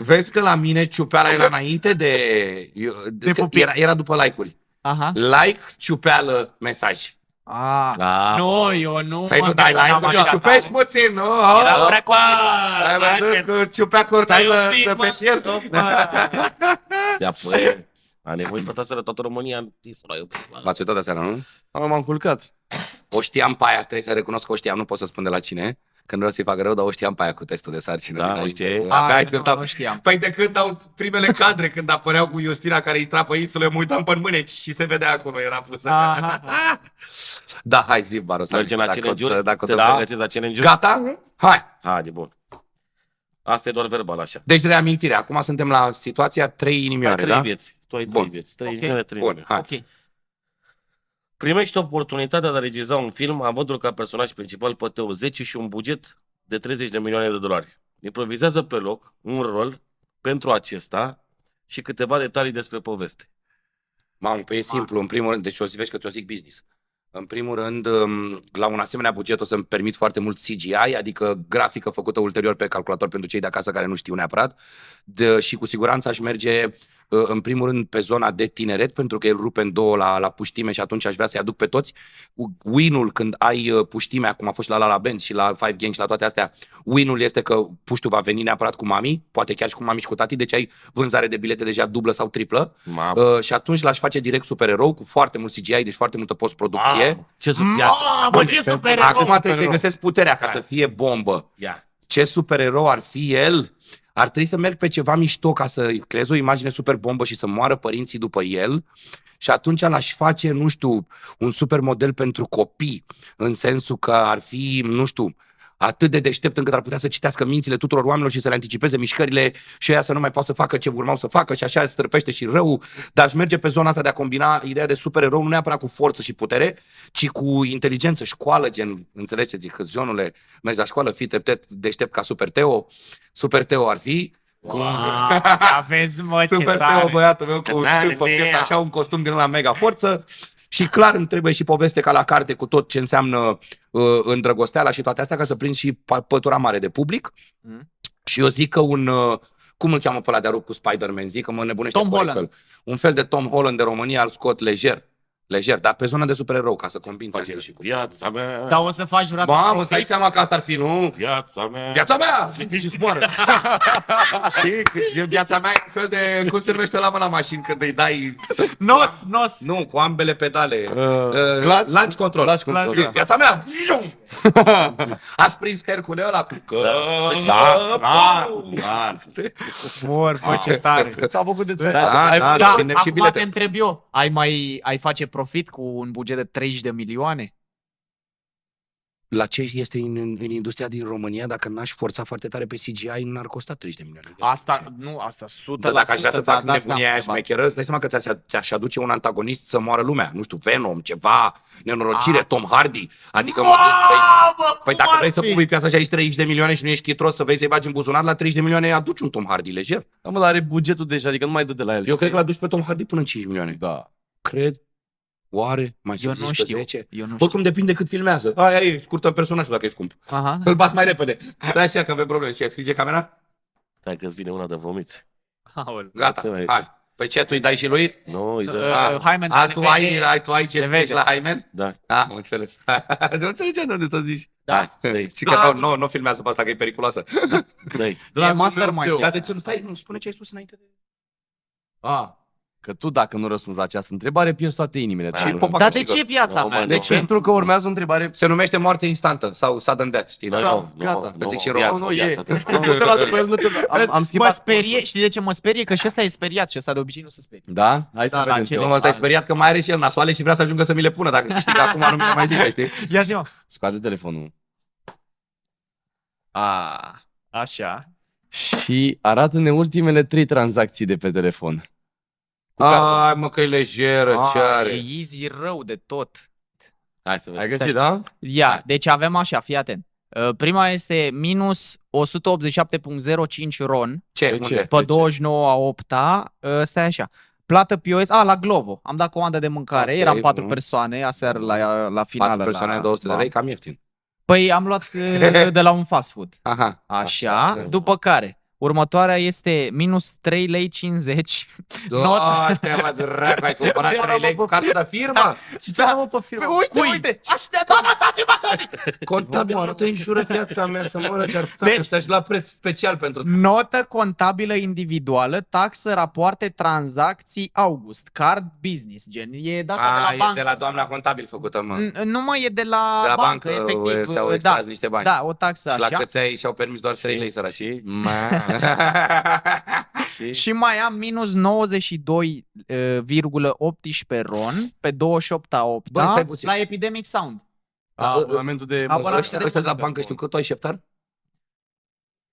vezi că la mine ciupeala era înainte de pupit. era după like-uri. Aha. Like, ciupeală, mesaj. Ah. Da. Nu, eu nu. Păi mă nu dai gândeam like și așa. ciupești puțin, nu? Era prea Ai văzut că ciupea cornelă de pe sier? De păi, a nevoie pe tasă toată România. V-ați uitat de seara, nu? M-am culcat. O știam pe aia, trebuie să recunosc că o știam, nu pot să spun de la cine, că nu vreau să-i fac rău, dar o știam pe aia cu testul de sarcină. Da, dinainte. o știai? Abia Ah, așteptam. nu știam. Păi de când dau primele cadre, când apăreau cu Justina care intra pe insulă, eu mă uitam pe mâneci și se vedea acolo, era pusă. Aha. Da, hai zi, Baros. Mergem la challenge-uri? Dacă Te tot da. pregătiți la challenge-uri? Gata? Hai. Haide, bun. Asta e doar verbal, așa. Deci reamintire, acum suntem la situația 3 inimioare, Ai 3 da? vieți. Tu ai 3 Bun. vieți. 3 Ok. inimioare, 3 Bun, inimioare. hai. Ok. Primești oportunitatea de a regiza un film avându-l ca personaj principal pe Teo Zeciu și un buget de 30 de milioane de dolari. Improvizează pe loc un rol pentru acesta și câteva detalii despre poveste. Mamă, păi e simplu, în primul rând, deci o să vezi că ți-o zic business. În primul rând, la un asemenea buget o să-mi permit foarte mult CGI, adică grafică făcută ulterior pe calculator pentru cei de acasă care nu știu neapărat. Și cu siguranță aș merge, în primul rând, pe zona de tineret, pentru că el rupe în două la puștime și atunci aș vrea să-i aduc pe toți. Win-ul când ai puștimea, cum a fost și la La Band și la Five Gang și la toate astea, win-ul este că puștul va veni neapărat cu mami, poate chiar și cu mami și cu tati, deci ai vânzare de bilete deja dublă sau triplă. Și atunci l-aș face direct supererou cu foarte mult CGI, deci foarte multă postproducție. Ce să Mamă, ce super Acum trebuie să-i găsesc puterea ca să fie bombă. Ia. Ce supererou ar fi el? Ar trebui să merg pe ceva mișto ca să creez o imagine super bombă și să moară părinții după el. Și atunci l-aș face, nu știu, un super model pentru copii, în sensul că ar fi, nu știu, atât de deștept încât ar putea să citească mințile tuturor oamenilor și să le anticipeze mișcările și ea să nu mai poată să facă ce urmau să facă și așa străpește și rău. Dar aș merge pe zona asta de a combina ideea de supererou nu neapărat cu forță și putere, ci cu inteligență, școală, gen, înțelegi ce zic, hâzionule, mergi la școală, fii deștept ca Super Teo. Super Teo ar fi. Aveți, mă, ce Super Teo, tare. băiatul meu, cu tâmpă piept, așa un costum din ăla mega forță. Și clar îmi trebuie și poveste ca la carte cu tot ce înseamnă îndrăgosteala și toate astea ca să prind și pătura mare de public. Și eu zic că cum îl cheamă pe ăla de-a rupt cu Spider-Man? Zic că mă nebunește Tom Coracle. Holland. Un fel de Tom Holland de România, îl scot lejer, dar pe zona de supererou, ca să combin și cu... Viața mea. Dar o să faci jurat. Mamă, îți dai seama că asta ar fi, nu? Viața mea. Viața mea! Și zboară. Și viața mea e un fel de... Cum se numește la mașini când îi dai... Nos. Nu, cu ambele pedale. clutch? Launch control. Launch control, da. Viața mea! Ați prins Hercule ăla cu... Mor, bă, ce tare. Ți-a făcut de țară. Da, Da, tindem și acum bilete. te întreb eu, ai face profit cu un buget de 30 de milioane? la ce este în industria din România, dacă n-aș forța foarte tare pe CGI, nu ar costa 30 de milioane. Asta 100%. Dar dacă aș vrea să fac da, nebunia aia șmecheră, îți dai seama că ți-aș aduce un antagonist să moară lumea. Nu știu, Venom, ceva, nenorocire, Tom Hardy. Adică păi dacă vrei să pui piața și aici 30 de milioane și nu ești chitros să vrei să-i bagi în buzunar, la 30 de milioane aduci un Tom Hardy lejer. Da, mă, dar are bugetul deja, adică nu mai dă de la el. Eu cred că l-aduci pe Tom Hardy până în 5 milioane. Da. Cred. Oare? Mai Eu zici nu că știu. 10? Eu nu Oricum depinde cât filmează. Aia e, scurtă personajul dacă e scump. Aha. Îl bați mai repede. Stai așa că avem probleme. Ce, frige camera? Stai că îți vine una de vomiți. Aoleu. Gata, hai. Păi ce, tu îi dai și lui? Nu, îi dă. Hymen, Tu ai ce scrii la Hymen? Da. Am înțeles. Nu înțelegeam de unde tot zici. Da. Dă-i. Și că nu filmează pe asta, că e periculoasă. Dă-i. E mastermind. Dar de ce nu stai? Nu spune ce ai spus înainte de... Că tu dacă nu răspunzi la această întrebare, pierzi toate inimile. Și tale. popa Dar de câștigă. ce viața Nu, mea? mă, De nu. ce? Pentru că urmează o întrebare. Se numește moarte instantă sau sudden death, știi? Nu, Da? nu, gata. nu, Îți zic și viața, român, nu, e. viața. Nu te las după el, nu te... Am Mă schimbat. sperie, știi de ce mă sperie? Că și ăsta e speriat și ăsta de obicei nu se sperie. Da? Hai să Da, la vedem. cele- Nu, ăsta e speriat că mai are și el nasoale și vrea să ajungă să mi le pună. Dacă câștigă acum, nu mi le mai zice, știi? Ia zi, mă. Scoate telefonul. Așa. Și arată-ne ultimele 3 tranzacții de pe telefon. Ai, mă, că e lejeră, ce E are. easy rău de tot. Hai să vedem. Ai găsit, da? Ia, deci avem așa, fii atent. Prima este minus 187.05 RON Ce? De Unde? ce? pe 29 a 8-a. Stai așa. Plată POS, la Glovo. Am dat comandă de mâncare, Ok, eram 4 bun. persoane aseară la finală. 4 persoane, 200 de lei, cam ieftin. Păi am luat de la un fast food. Aha. Așa, după care următoarea este minus 3 lei 50. Doate, mă, dracu, ai cumpărat 3 lei cu cardul de firmă? Și da, mă, pe firmă. Uite, Contabil, nu te înjură viața mea să moră, chiar Deci- ăștia și la preț special pentru... Notă contabilă individuală, taxă, rapoarte, tranzacții, august, card business, gen. E de asta de la E bancă. de la doamna contabil făcută, mă. Nu mă, e de la, De la bancă, bancă efectiv. s-au extras niște bani. Da, o taxă Și la așa. căței și-au permis doar 3 lei săraci. Și mai am minus 92,18 RON pe 28 a 8 Bă, stai puțin. la Epidemic Sound. Abonamentul de... Abonament. Ăștia la bancă știu că tu ai șeptar?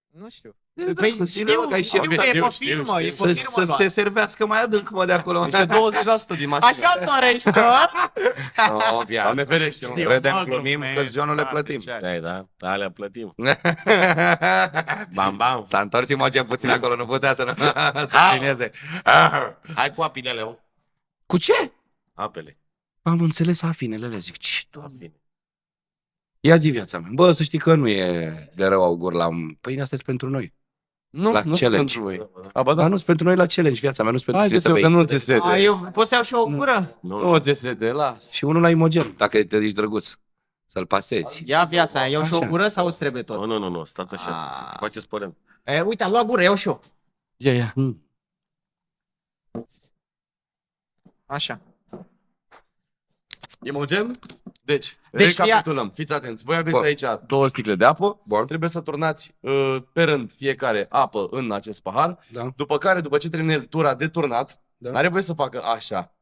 Nu știu. Da, Păi știu, știu, că ai știu șeptar. că e pe Știu, firmă, e știu. pe Să firmă. se luat. servească mai adânc, mă, de acolo. Niște 20% din mașină. Așa dorești, O, viață. Doamne ferește, mă. Știu. Râdem, mă, glumim, glumesc, că ziua nu le frate, plătim. ce ai? Dai, da? Alea plătim. Bam, bam. S-a întors Imogen puțin acolo, nu putea să să alineze. Hai cu apile alea, mă. Cu ce? Apele. Am înțeles afinele alea, zic, ce, Doamne? Apele. Ia zi viața mea. Bă, să știi că nu e de rău augur la... Păi asta e pentru noi. Nu, La nu sunt challenge. pentru voi. Aba Dar da. nu sunt pentru noi la challenge, viața mea, nu sunt pentru Hai tine de să că bei. nu ți sete. Eu pot să iau și o gură? Nu ți sete, las. Și unul la Imogen, dacă te ești drăguț. Să-l pasezi. Ia viața, iau și o Așa. gură sau îți trebuie tot? Nu, stați așa. Faceți părând. Uite, am luat gură, iau și eu. Ia. Așa. Imogen? Deci, Deci, recapitulăm. Fiți atenți. Voi aveți Bun. aici 2 sticle de apă. Bun. Trebuie să turnați pe rând fiecare apă în acest pahar. Da. După care, după ce termină el tura de turnat, Da. n-are voie să facă așa.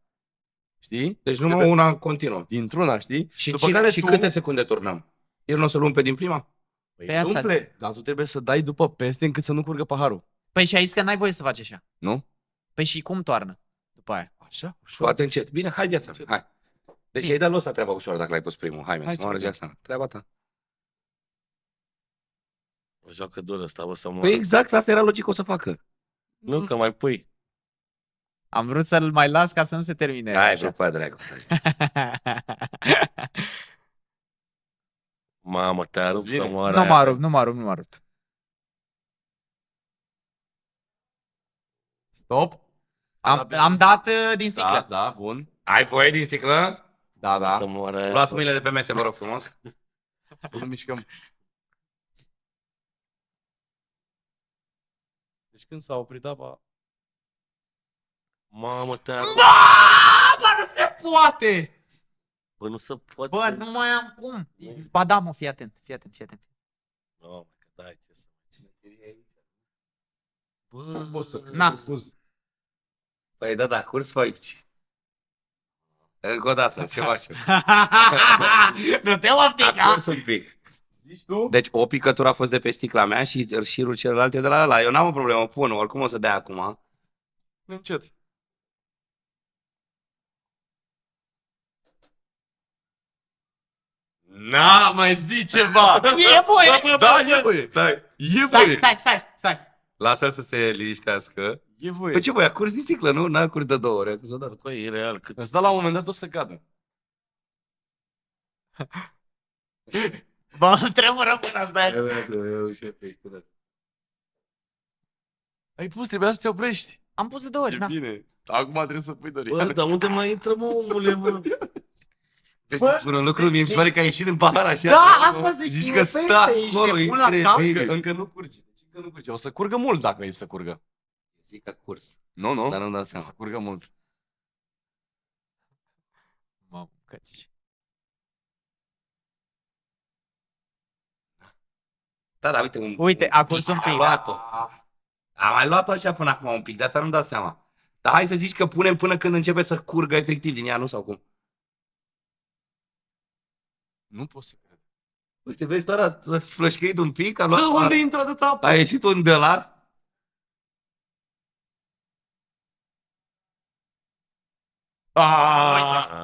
Știi? Deci numai una în continuu. Dintr-una, știi? Și, după care și tu... câte secunde turnăm? El nu o să-l umpe din prima? Păi, Pe asta umple, dar tu trebuie să dai după peste încât să nu curgă paharul. Păi și ai zis că n-ai voie să faci așa. Nu? Păi și cum toarnă după aia? Așa? Foarte încet. Bine, hai viața mea, hai. Deci ai dat lui ăsta treaba ușor dacă l-ai pus primul. Hai, Hai mă, să să mă vedem. Jackson. Treaba ta. O joacă dură asta, o să mă... Păi exact, asta era logic o să facă. Nu, că mai pui. Am vrut să-l mai las ca să nu se termine. Hai, așa. bă, pe dracu. Mamă, te rup Bine. să moară Nu aia. m-a rupt. Stop. Am dat din sticlă. Da, bun. Ai voie din sticlă? Da. Să moară aia. Luați mâinile de pe mese, vă rog frumos. Să nu mișcăm. Deci când s-a oprit apa... Mamă, te rup. Bă, nu se poate! Bă, nu se poate. Bă, nu mai am cum. Ba da, mă, fii atent. Nu, mă, că dai ce să... Poți să Na. Păi da, curs pe aici. Încă o dată, ce facem? Nu te optica! A curs un pic. Zici tu? Deci o picătură a fost de pe sticla mea și șirul celălalt e de la ăla. Eu n-am o problemă, pun, oricum o să dea acum. Încet. Na, mai zi ceva! E voie! Da, e voie! Stai, E Stai, voie! stai! lasă-l să se liniștească. E voie! Păi ce voi, a curs din sticlă, nu? N-a curs de 2 ori, a curs de 2 ori. Băi, e real. Cât... Îți dau la un moment dat o să cadă. Bă, îmi tremură până asta. Ai pus, trebuia să te oprești. Am pus de 2 ori, E da. bine. Acum trebuie să pui Dorian. Bă, dar unde mai intră, mă, omule, mă? Deci să spun un lucru, mie mi se pare că a ieșit din pahar așa. Da, să- asta zic, Zici e că peste, stă ești acolo, nebun la cap? Încă nu curge. Deci încă nu curge. O să curgă mult dacă e să curgă. Zic că a curs, Nu? dar nu-mi dau O să seama. curgă mult. Mamă, cățici. Da, uite, Uite, a curs un a pic. luat-o. Am mai luat-o așa până acum un pic, de asta nu-mi dau seama. Dar hai să zici că punem până când începe să curgă efectiv din ea, nu? Sau cum? Nu pot să cred. Uite, vezi, doar a flășcăit un pic, a luat... Bă, unde intră atâta apă? A ieșit un de la...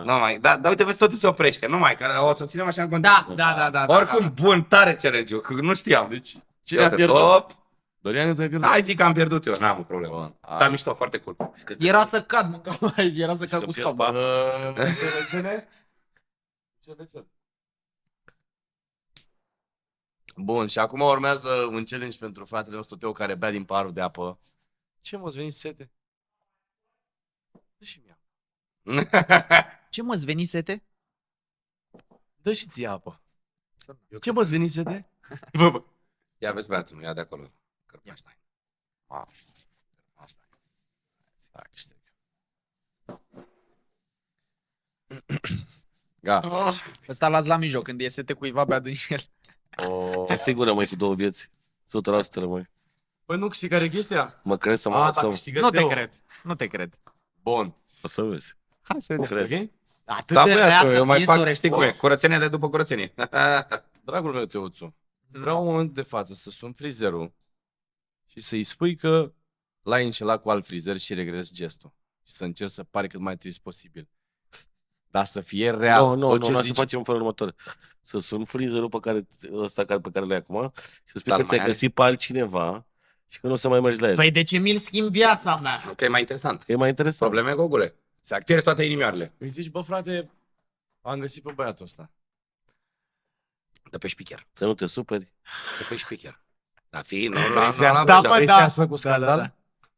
Nu mai, da, uite, vezi, totul se oprește, nu mai, că o să o ținem așa în continuu. Da. Oricum, bun, tare challenge-ul, că nu știam. Deci, cine a Uite, pierdut? top. Dorian, tu ai pierdut? Hai zic că am pierdut eu, n-am o problemă. Bun. Da, mișto, foarte cool. Era să cad, mă, era să cad că cu pierzi scaunul. Bun, și acum urmează un challenge pentru fratele nostru Teo care bea din paharul de apă. Ce mă-ți veni sete? Dă și mie. Ce mă-ți veni sete? Dă și ție apă. Ce mă-ți veni sete? Bă. Ia vezi băiatul, nu ia de acolo. Cărpaștai. Gata. Ăsta las la mijloc, când e sete cuiva bea din el. E sigur rămâi cu 2 vieți. 100% rămâi. Păi nu știi care e chestia? Mă cred să A, mă... dacă Să... câștigă Nu Teo. te cred, nu te cred. Bun. O să vezi. Hai să vedem. Cred. Ok? Atât Da, de rea băiatul, să eu mai fie fac, să o știi cum e, răspunzi. curățenie de după curățenie. Dragul meu Teuțu, vreau un moment de față să sun frizerul și să-i spui că l-ai înșelat cu alt frizer și regres gestul. Și să încerci să pare cât mai trist posibil. Dar să fie real. Nu, Tot ce să zici. facem în felul următor. Să sun freezerul pe care l-ai acum și să spui Dar că mai ți-ai are. găsit pe altcineva și că nu o să mai mergi la el. Păi de ce mi-l schimb viața mea? Că e mai interesant. E mai interesant. Probleme, Gogule. Se accelerezi toate inimioarele. Îi zici, bă frate, am găsit pe băiatul ăsta. De pe șpicher. Să nu te superi. De pe șpicher. Da, fi, nu, Vrei să la iasă, da, mă, vrei da. să iasă cu scandal?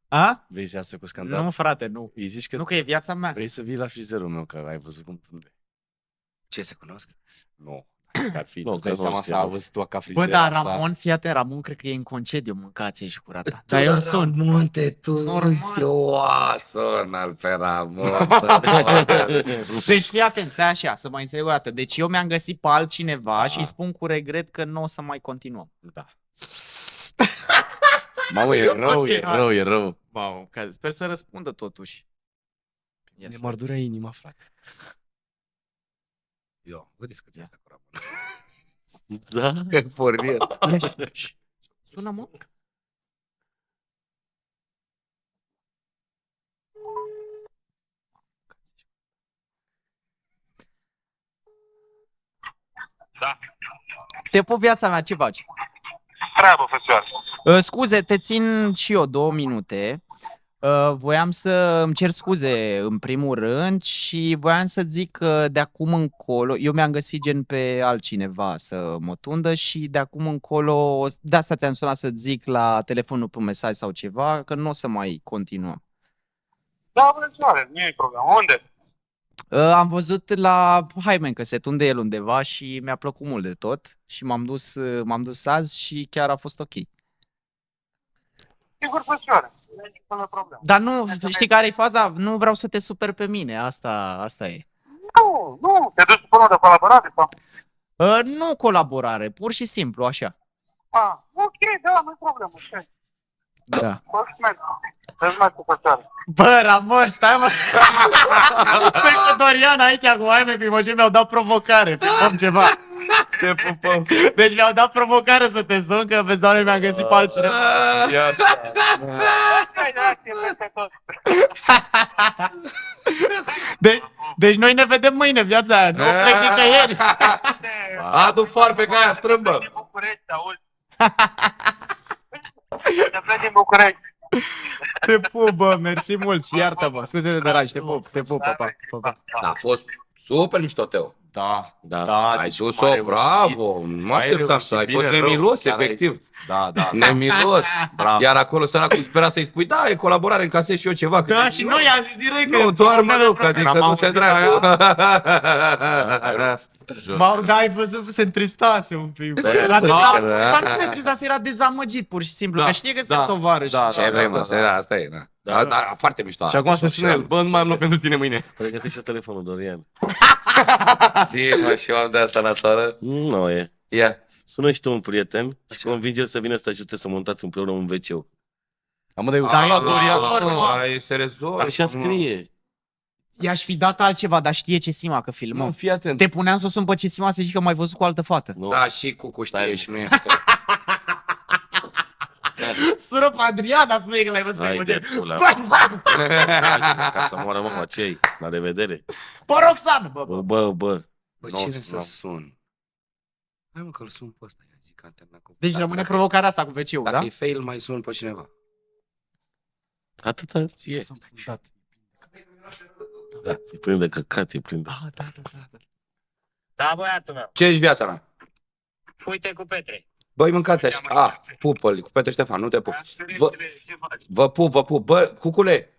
A? Vrei să iasă cu scandal? Nu, frate, nu. Îi zici că Nu că e viața mea. vrei să vii la frizerul meu, că ai văzut cum tunde. Ce se cunosc? Nu. Ar fi, Nu, tu îți dai că nu seama știu, să nu. auzi tu ca frizer. Bă, dar Ramon, fii atent, Ramon cred că e în concediu, mâncați și curata. Dar eu sunt. Munte, tu Normal. sună-l pe Ramon. Deci fii atent, stai așa, să mai înțeleg o dată. Deci eu mi-am găsit pe altcineva și îi spun cu regret că nu o să mai continuăm. Da. Mamă, e rău, e rău, e rău. Wow, sper să răspundă totuși. Ia Ne să m-ar durea inima, frate. Eu, vedeți că ți asta cu Ramon. Da? Că pornie. vedem. Sună, mă? Da. Te pup, viața mea, ce faci? Treabă, fățioară. Scuze, te țin și eu 2 minute. Voiam să îmi cer scuze în primul rând și voiam să zic că de acum încolo, eu mi-am găsit gen pe altcineva să mă tundă și de acum încolo, de asta ți-am sunat să zic la telefonul pe mesaj sau ceva, că nu o să mai continuăm. Da, fățioară, nu e problemă. Unde? Am văzut la Haimen că se tunde el undeva și mi-a plăcut mult de tot și m-am dus azi și chiar a fost ok. Sigur, fățioară. Nu e nicio problemă. Dar nu, știi care e faza? Nu vreau să te super pe mine, asta e. Nu, te duci până de colaborare sau? Nu colaborare, pur și simplu, așa. Ok, da, nu e problemă. Ce? Da. Mulțumesc. Mulțumesc, profesoare. Bă, Ramon, stai mă! Sunt cu Dorian aici cu oameni cu imagini, mi-au dat provocare, filmăm ceva. Te pupăm. Deci mi-au dat provocare să te sun, că vezi, doamne, mi-am găsit pe altcineva. Ia. Peste tot. Deci noi ne vedem mâine, viața aia, nu plec nicăieri. Adu foarfeca aia strâmbă. Din București, auzi? Ne plec din București. Te pup, bă, mersi mult și iartă-mă, scuze de deraj, te pup, pa, pa. Da, a fost super mișto, Teo. Da, Da. da. Ai deci dus-o, ai reușit. bravo. Nu Ai așteptam reușit să ai bine fost rău. nemilos, Chiar ai- efectiv. Da, da. Nemilos. Bravo. Iar acolo săracul spera să-i spui, da, e colaborare, încasez și eu ceva. Că Da, zici, și nu, noi am zis direct că... Nu, doar mă duc, adică Am nu te auzit dracu. Da, ai văzut, se întristase un pic. Ce Era să dezam- zică, da? Dar nu se întristase, era dezamăgit pur și simplu, Da, că știe că da, sunt tovarăși. da, Ce vrei, mă, da, asta e, da. Da, foarte mișto. Și acum se spune el, bă, nu mai am loc pentru tine mâine. Pregătește telefonul, Dorian. Zi, mă, și eu am de asta la sală. Nu e. Ia. Sună și tu un prieten și convinge-l să vină să te ajute să montați împreună un WC. Am de Dar eu Dorian, Ai, se rezolvă. Așa scrie. i-aș fi dat altceva, dar știe Cesima că Nu, filmăm. fii atent. Te puneam să o sun pe Cesima să zici că m-ai văzut cu altă fată. Nu. Da, și cu știe Stai. și nu e. Sună pe Adriana, spune că l-ai văzut pe Hai de imagine. pula. Ca să moară mama cei. La revedere. Pe Roxană, bă. Bă. Bă, Nu, cine să nu. sun? Hai mă că-l sun pe ăsta, ia zic, antena cu... Deci rămâne provocarea asta cu WC-ul, Dacă da? e fail, mai sun pe cineva. Atâta ție. Da, e plin de căcat, e plin de... Da, băiatul meu. Ce ești viața mea? Uite cu Petre. Băi, mâncați așa. A, pupă-l, cu Petre Ștefan, nu te pup. Vă pup. Bă, cucule,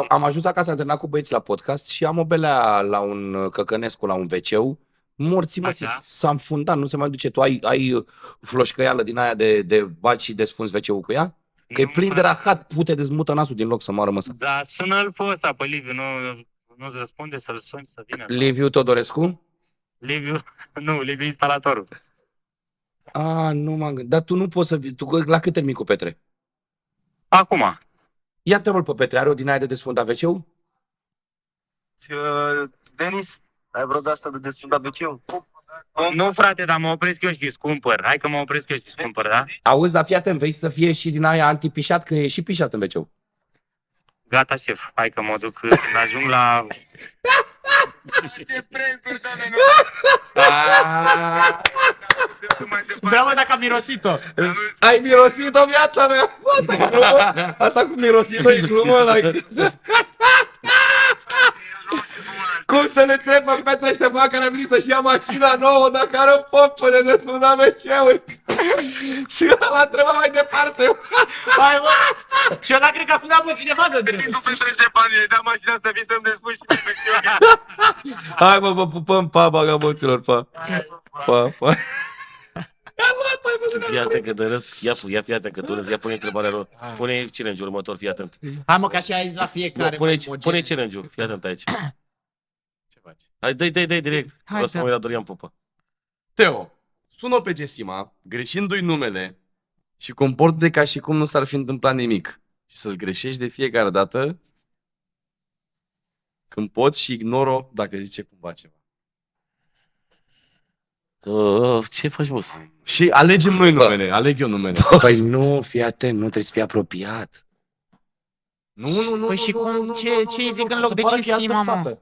am ajuns acasă, am terminat cu băieții la podcast și am o belea la un căcănescu, la un WC-ul. Morții, mă, Așa. s-a înfundat, nu se mai duce. Tu ai floșcăială din aia de baci și desfunzi WC-ul cu ea? Că e plin de rahat, pute dezmută nasul din loc să moară măsă. Da, sună-l pe ăsta, pe Liviu, nu-ți răspunde să-l suni să vină. Liviu Todorescu? Liviu, nu, Liviu instalatorul. A, nu m-am gândit. Dar tu nu poți să vii. Tu la cât termin cu Petre? Acum. Ia te rog pe Petre, are o din aia de desfundat WC-ul? Denis, ai vreo de asta de desfundat WC-ul? Nu, frate, dar mă opresc eu și cumpăr. Hai că mă opresc eu și cumpăr, da? Auzi, dar fii atent, vei să fie și din aia antipișat, că e și pișat în WC-ul. Gata, șef. Hai că mă duc când ajung la... Întreabă dacă am mirosit-o. Ai mirosit-o viața mea! Asta e glumă! Asta cu mirosit-o e glumă! Cum să ne trebuie pe Petre Ștefan care a venit să-și ia mașina nouă dacă are o pompă de desfundat WC-uri? Și ăla trebuie mai departe! Hai, bă! Și ăla cred că a sunat pe cineva să trebuie. Tu Petre Ștefan, i-ai dat mașina să vii să-mi despui și Hai mă, vă pupăm, pa, bagaboților, pa! Pa. Fii atent că de râs, ia fii atent că tu râs, ia pune întrebarea lor. Pune challenge-ul următor, fii atent. Hai mă, că așa ai zis la fiecare. Pune challenge-ul, fii atent aici. Ce faci? Hai, dai direct. Hai, Vreau să da. mă uit la Dorian Popa. Teo, sună pe Gesima, greșindu-i numele și comportă-te ca și cum nu s-ar fi întâmplat nimic. Și să-l greșești de fiecare dată când poți și ignoro dacă zice cumva ceva. Ce faci, boss? Și alegem noi numele, aleg eu numele. Păi nu, fii atent, nu trebuie să fii apropiat. Nu. Păi și cum, ce îi zic în ca loc să de pară că e Cesima, altă mă? fată.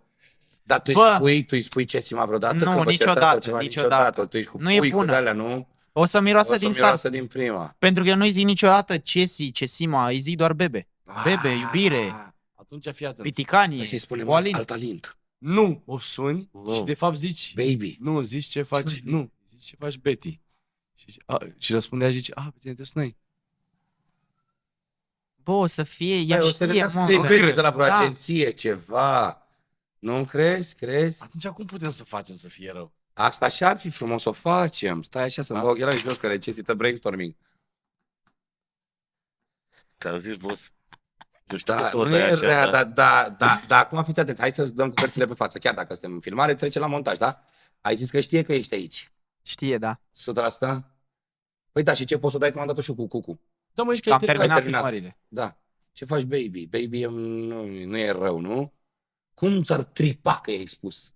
Dar tu Bă. îi spui Cesima vreodată? Nu, că vă niciodată, certați sau ceva? niciodată. Tu ești cu Nu e pui, cu bună. de-alea, nu? O să miroasă O să din start. miroasă din prima. Pentru că eu nu-i zic niciodată Cesima, îi zic doar Bebe. Bebe, iubire, Atunci fii atent. piticanie, Păi să-i spunem Oalin. alt talent. Nu, o suni Nu. și de fapt zici Baby. nu, zici ce faci, nu, zici ce faci Betty. Și răspundea și zice, pe tine te sunai. Bă, o să fie, ea Păi, o să știe, ne mă. de Betty de la vreo Da. agenție, ceva. Nu crezi? Atunci cum putem să facem să fie rău? Asta și ar fi frumos să o facem. Stai așa să-mi Da. bag ochelari jos că necesită brainstorming. Că am zis, boss. Eu știu Da, că tot nu e e așa, rea, da. dar acum fiți atent, hai să dăm cu cărțile pe față. Chiar dacă suntem în filmare, trece la montaj, da? Ai zis că știe că ești aici. Știe, da. 100%? Păi da, și ce poți să dai, că m-am dat-o și eu cu Cucu. Da, mă, ești Că am că terminat terminat. filmările. Da. Ce faci, baby? Baby nu e rău, nu? Cum ți-ar tripa că i-ai spus?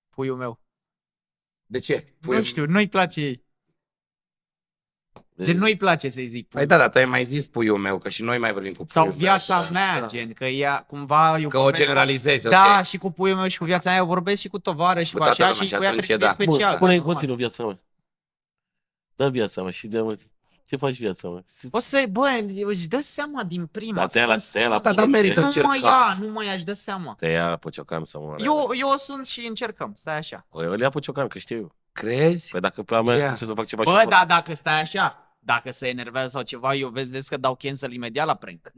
Puiul meu. De ce? Nu știu, nu-i place ei. Gen, nu-i place să-i zic Păi puiul. da, tu ai mai zis puiul meu, că și noi mai vorbim cu Sau puiul viața meu. mea, gen, că ea cumva... Eu Că o vorbesc- generalizezi, Da, ok. și cu puiul meu și cu viața mea, eu vorbesc și cu tovară și Cu cu toată așa lumea, și și cu ea atunci trebuie să fie da. special. Spune în normal. continuu viața mea. Da, viața mea și de mult. Ce faci viața mea? O să, bă, își dă seama din prima. Da, te-ai la- te-ai la- Da, dar merită Nu mă încercat. ia, nu mă ia, își dă seama. Te ia pe ciocan să moară. Eu o sun și încercăm, stai așa. Păi, îl ia pe ciocan, că știu eu. Crezi? Păi dacă pe a mea, Ia. ce să fac ceva Bă, și da, dacă stai așa, dacă se enervează sau ceva, eu vedeți că dau cancel imediat la prank. Ca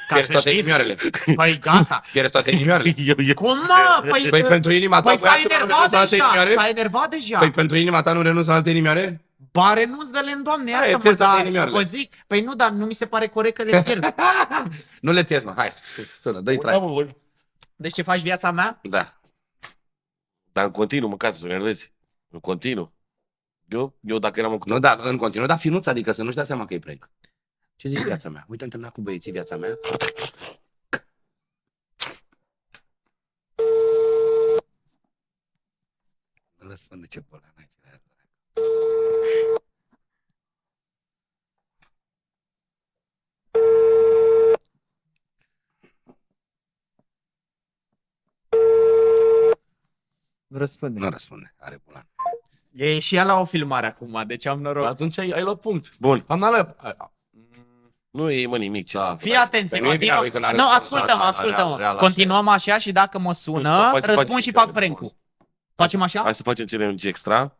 Pierzi să toate știți. inimioarele. Păi gata. Pierzi toate inimioarele. eu. Cum mă? Păi, Păi pentru inima ta, păi s-a băiatul, nu enervat renunți la alte deja, inimioare? s-a enervat deja. Păi pentru inima ta nu renunți la alte inimioare? Ba renunț de le Doamne, Hai, iartă-mă, pierzi toate dar inimioarele. vă zic, păi nu, dar nu mi se pare corect că le pierd. Nu le pierzi, mă. Hai, sună, dă-i trai. Deci ce faci viața mea? Da. Dar în continuu, măcar să o enervezi. În continuu. Eu dacă eram în Nu, da, în continuu, da, finuț, adică să nu-și dea seama că e prank. Ce zici viața mea? Uite, am terminat cu băieții viața mea. Nu răspunde ce bola n-ai. Răspunde. Nu răspunde, are bulan. E și ea la o filmare acum, deci am noroc. Atunci ai luat punct. Bun. Am alea. Nu e mă nimic. Ce să Fii atent, Păi nu e continuă. bine, că n-a Nu, răspuns. ascultă-mă, Așa, ascultă-mă. real, așa. Continuăm așa și dacă mă Nu, sună, stop, hai să răspund facem și și fac telefon. prank-ul. Facem așa? Hai să facem challenge extra.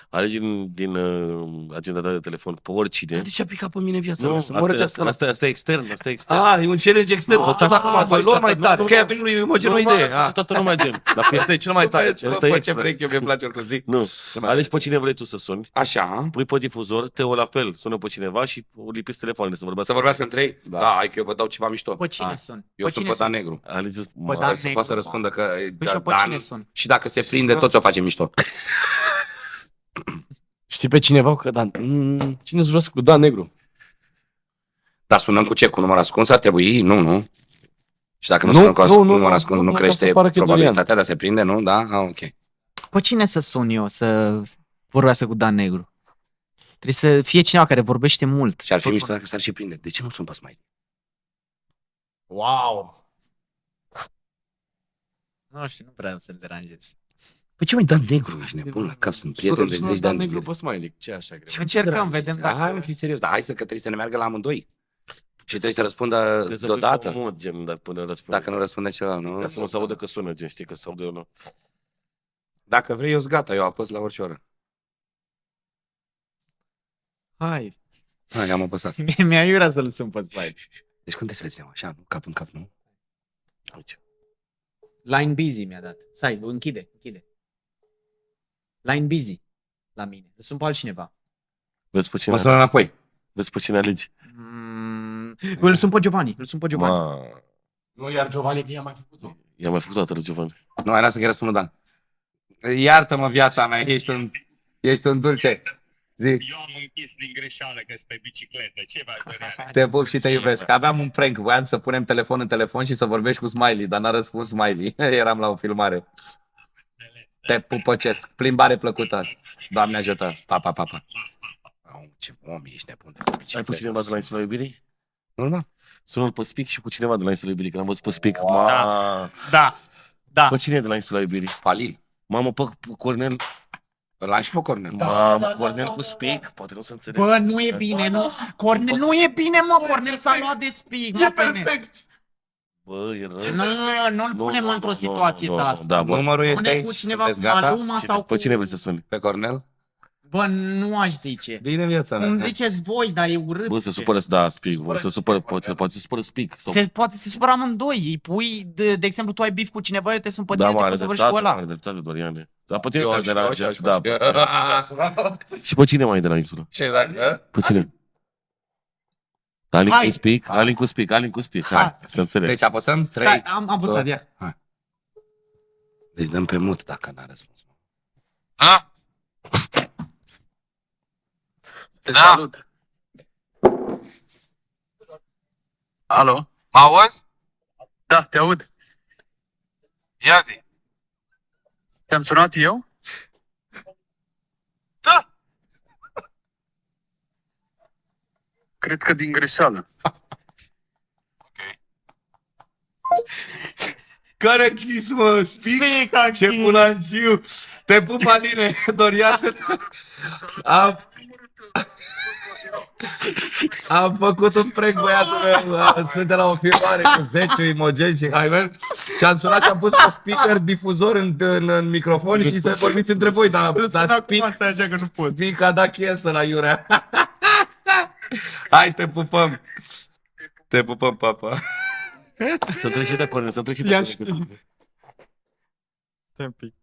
Alegi din agenda ta de telefon pe oricine. De ce a picat pe mine viața Nu, mea? Să mă răcească la... asta e extern, asta e extern. Ah, e un challenge extern. Nu, Asta asta- acum, asta- voi luăm mai asta- tare. nu, Că ea nu. primul imagine o idee. Și toată lumea gen. Dar Asta e cel mai tare. Băieți, Asta bă, e ce extra. vrei, eu mi-e place oricum Nu. Alegi pe cine vrei tu să suni. Așa. Pui pe difuzor, Teo la fel, sună pe cineva și o lipiți telefoanele să vorbească. Să vorbească între ei? Da, hai că eu vă dau ceva mișto. Pe cine Ah, sun? Eu Pe sunt cine pe Dan sun? Negru. Alegeți, Păi da, Să poată să răspundă că Păi și eu pe Dan... cine sun? Și dacă se prinde, toți o facem mișto. Știi pe cineva că Dan? Cine îți vrea cu Dan Negru? Dar sunăm cu ce? Cu număr ascuns ar trebui? Nu. Și dacă nu, Nu, sunăm cu nu, număr nu, ascuns, nu, nu ca crește să pară că e probabilitatea de a se prinde, nu? Da? Ah, ok. Pe cine să sun eu să vorbească cu Dan Negru? Trebuie să fie cineva care vorbește mult. Și ar fi Tot- mișto dacă s-ar și prinde. De ce nu sun pe Smiley? Wow! Nu știu, nu vreau să-l deranjez. Păi ce mai Dan Negru? Ești nebun la cap, sunt prieteni de 10 de Dan ani de Negru zile. pe Smiley. Ce așa greu? Ce încercăm, vedem dacă... Hai, mă, fi serios, dar hai să că trebuie să ne meargă la amândoi. Și trebuie să răspundă trebuie să deodată. fii mod, gen, dar până răspunde. Dacă nu răspunde ceva, nu? Ca să nu se audă că sună, gen, știi, că se audă eu nu. Dacă vrei, eu sunt gata, eu apăs la orice oră. Hai, Hai, am apăsat. mi-a iurea să-l sun pe Spike. Deci când te să le ținem așa, nu? Cap în cap, nu? Aici. Line busy mi-a dat. Stai, închide. Line busy la mine. Îl sun pe altcineva. Vezi pe cine, Mă sună înapoi. vezi pe cine alegi. Îl sun pe Giovanni. Ma, Nu, iar Giovanni că i-a mai făcut-o. i-am mai făcut toată lui Giovanni. Nu, hai, lasă că răspundă Dan. Iartă-mă viața mea, ești un dulce. Zi, Eu am închis din greșeală că sunt pe bicicletă. Ce mai vrea? te pup și te iubesc. Aveam un prank, voiam să punem telefon în telefon și să vorbești cu Smiley, dar n-a răspuns Smiley. Eram la o filmare. Te pupăcesc. Plimbare plăcută. Doamne ajută. Pa, pa, pa, pa. Au, ce om, ești nebun de bicicletă. Ai pus cineva de la Insula Iubirii? Normal. Sună-l pe Spic și cu cineva de la Insula Iubirii, că l-am văzut pe Spic. Ma, Da. pe cine e de la Insula Iubirii? Palil. Mamă, pe Cornel. Îl am și pe Cornel. Mamă, Cornel cu Spic, poate nu se înțelege. Bă, nu e bine, nu. Cornel, nu e bine, mă. Cornel s-a luat de spic, mă, pe mine. Bă, e rău. Nu-l punem într-o situație de asta. Da, bă. Numărul este Pune aici. cu cineva Sunteți cu gata? Maluma sau cu... Pe cine vrei să suni? Pe Cornel? Bă, nu aș zice. Bine viața Cum mea. ziceți voi, dar e urât. Bă, se supără, da, Spic, bă, se supără, poate se supără Spic. Sau... Poate se supără amândoi. Îi pui, de exemplu, tu ai bif cu cineva, eu te sun pe Da, tine, mă, te are poți să vorbești cu dreptate, ăla. are dreptate, Doriane. Dar pe tine Eu te aș deranja, face. da. Și pe cine mai e de la insulă? Ce dacă? Pe cine? Alin Hai. cu Spic, Alin cu Spic, hai, să înțeleg. Deci apăsăm 3. Stai, am păsat, ia. Deci dăm pe mut dacă n-a răspuns. A? Te salut. Alo? Mă auzi? Da, te aud. Ia zi. Te-am sunat eu? Da. Cred că din greșeală. Ok. Care închis, mă? Spic, ce pulanciu! Te pup, Aline, Doria să... Am făcut un prank, băiatul meu, sunt de la o filmare cu 10 Imogen și Hymen și am sunat și am pus pe speaker difuzor în microfon și să vorbiți între voi, dar Spic a dat cancel la Iurea. Hai, te pupăm! Te pupăm, papa! Să treci și de Corin, să treci și de Ia Corin. și- Stai un pic.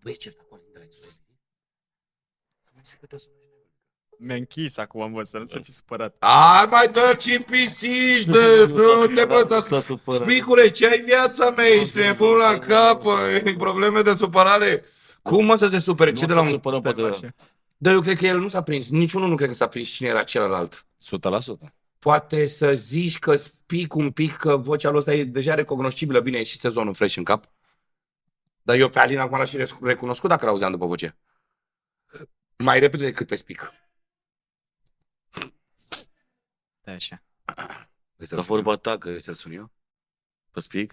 Băi, ce acolo în Mi-a închis acum, bă, să nu se fi supărat. Ai mai dă-ți în pisici, de bă, S-a supărat. Spicule, ce ai viața mea? Ești nebun la cap, probleme de supărare. Cum mă să se supere? Ce de la un... supărăm, poate... Dar eu cred că el nu s-a prins, niciunul nu cred că s-a prins cine era celălalt. 100%. Poate să zici că spic un pic, că vocea lui ăsta e deja recognoscibilă, bine, e și sezonul fresh în cap. Dar eu pe Alina acum l-aș fi recunoscut dacă l-auzeam după voce. Mai repede decât pe spic. Da, așa. La vorba ta, că Să-l sun eu? pe speak.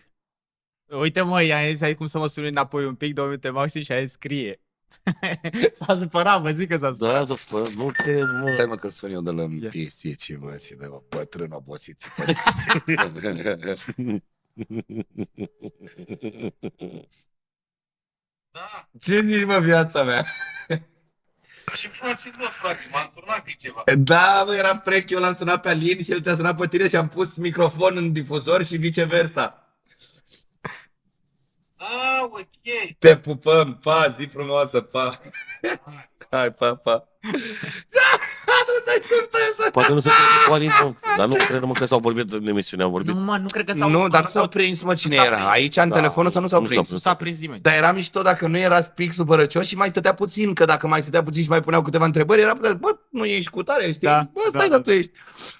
Uite, mă, i-am zis, ai cum să mă suni înapoi un pic, 2 minute maxim și a zis, scrie. S-a supărat, vă zic că s-a supărat. Da, să spun, nu cred, mă. Stai mă că-l sun eu de la Ia. piestie, ce mă, ți de mă, bătrân obosit. Da. Ce zici, mă, viața mea? Și faceți, mă, frate, m-am turnat pe ceva. Da, mă, era prank, eu l-am sunat pe Alin și el te-a sunat pe tine și am pus microfon în difuzor și viceversa. Ah, ok. Te pupăm, pa, zi frumoasă, pa. Hai, pa, pa. Nu se așteptă. Poate nu se trece cu Alin, mă. Dar nu cred, mă, că s-au vorbit în emisiune, am vorbit. Nu, mă, nu cred că s-au Nu, dar nu s-au prins, mă, cine era. Aici, în telefonul ăsta, nu s-au prins. Nu s-a prins nimeni. Dar era mișto dacă nu era spic supărăcios și mai stătea puțin, că dacă mai stătea puțin și mai puneau câteva întrebări, era bă, nu ești cu tare, știi? Da, Bă, stai, da, dar tu ești.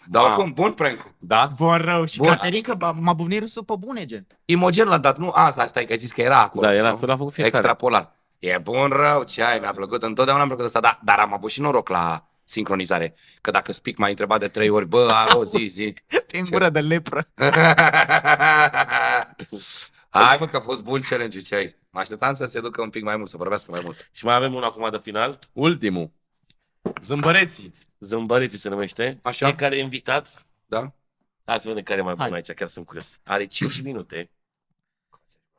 Dar oricum, bun prank. Da? Bun rău. Și Bun. Caterin, că m-a buvnit râsul pe bune, gen. Imogen l-a dat, nu? Asta, stai, că ai zis că era acolo. Da, era, nu? l-a făcut fiecare. Extrapolar. E bun rău, ce ai, mi-a plăcut, întotdeauna mi-a plăcut asta, dar am avut și noroc la sincronizare. Că dacă Spic m-a întrebat de 3 ori, bă, alo, zi. Te în gură de lepră. Hai, mă, că a fost bun challenge-ul, ce ai. Mă așteptam să se ducă un pic mai mult, să vorbească mai mult. Și mai avem unul acum de final. Ultimul. Zâmbăreții. Zâmbăreții se numește. Așa. Fiecare invitat. Da? Hai să vedem care e mai bun Hai. aici, chiar sunt curios. Are 5 minute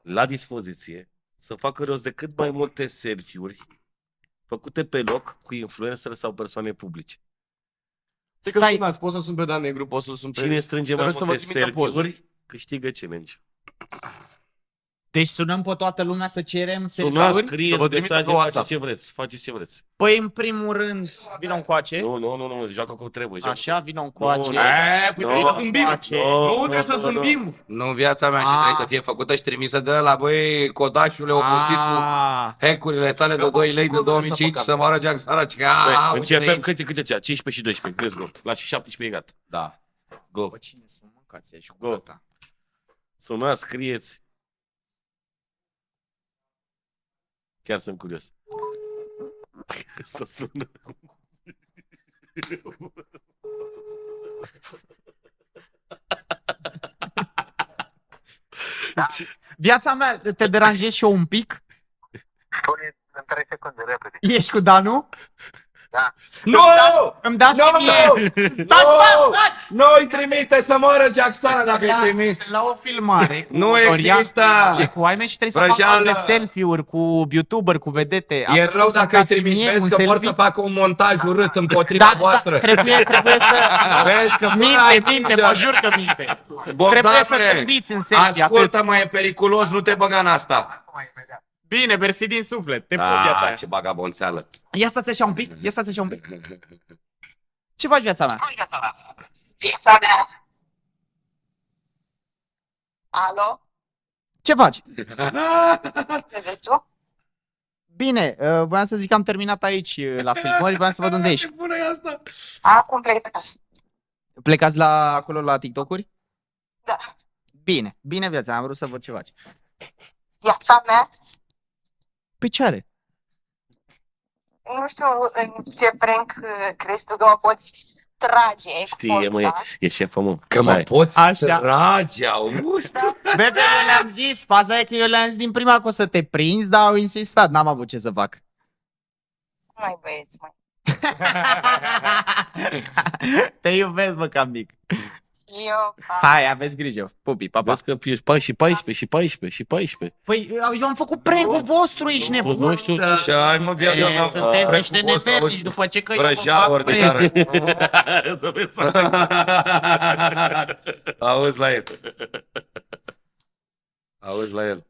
la dispoziție să facă rost de cât mai multe selfie-uri făcute pe loc cu influencer sau persoane publice. Stai. Stai, poți să sun pe Dan Negru, poți să sun pe... Cine strânge mai Trebuie să multe vă trimită poze. selfie-uri câștigă challenge. Deci sunăm pe toată lumea să cerem Sunați, selfie-uri? Să scrieți vă trimită mesaje, pe faceți WhatsApp. ce vreți, faceți ce vreți. Păi, în primul rând, vină încoace. Nu, joacă cum trebuie. joacă. Așa, vină încoace. Nu, Păi trebuie să zâmbim. Încoace. Nu, trebuie să zâmbim. Nu, viața mea și Ah. trebuie să fie făcută și trimisă de la băi, codașule obosit cu Ah, hack-urile tale de 2 lei de 2005 să moară Jack Saraci. Băi, începem câte cea? 15 și 12. Let's go. La și 17 e gata. Da. Go. Bă, cine sunt, mâncați aici cu Go. gata. Sunați, scrieți. Chiar sunt curios. Asta sună. Viața mea, te deranjezi și eu un pic? Spune în 3 secunde, repede. Ești cu Danu? Nu! Îmi dați Nu! și mie. Nu! Nu îi trimite să moară Jack Sara dacă îi trimiți. La o filmare cu Nu Dorian există! și cu Aime și trebuie să Vrăjeală! fac de selfie-uri cu YouTuber, cu vedete. E Am rău spus dacă să-mi îi dați trimiți, mie vezi un că vor selfie. să facă un montaj urât împotriva voastră. Trebuie să... Vezi că Minte, mă jur că minte. Trebuie să zâmbiți în selfie, atât. ascultă-mă, e periculos, nu te băga în asta. Bine, mersi din suflet. Te pup, viața Ah, mea. ce bagabonțeală. Ia stați așa un pic, ia stați așa un pic. Ce faci, viața mea? Viața mea. Alo? Ce faci? Ce vezi tu? Bine, voiam să zic că am terminat aici la filmări, voiam să văd unde ești. Ce bună e asta? Acum plecați. Plecați la acolo la TikTok-uri? Da. Bine, bine viața, am vrut să văd ce faci. Viața mea, Păi ce are? nu știu în ce prank crezi tu că mă poți trage cu Știe, mă, forța. e șefă, mă. Că mă Hai. poți Așa. trage, auzi? Bebe, eu le-am zis, faza e că eu le-am zis din prima că o să te prinzi, dar au insistat, n-am avut ce să fac. Mai băieți, măi. Te iubesc, mă, cam mic. Eu, Hai, aveți grijă. Pupi, pa, pa. Vezi că ești 14. Păi, eu am făcut prank-ul vostru, ești nebun. Nu știu ce. Și ai, mă, viața Ce, mea. sunteți niște prank-ul vostru, nevernici auzi? după ce că eu Vrăjeală fac ordinară. prank. Auzi la el. Auzi la el.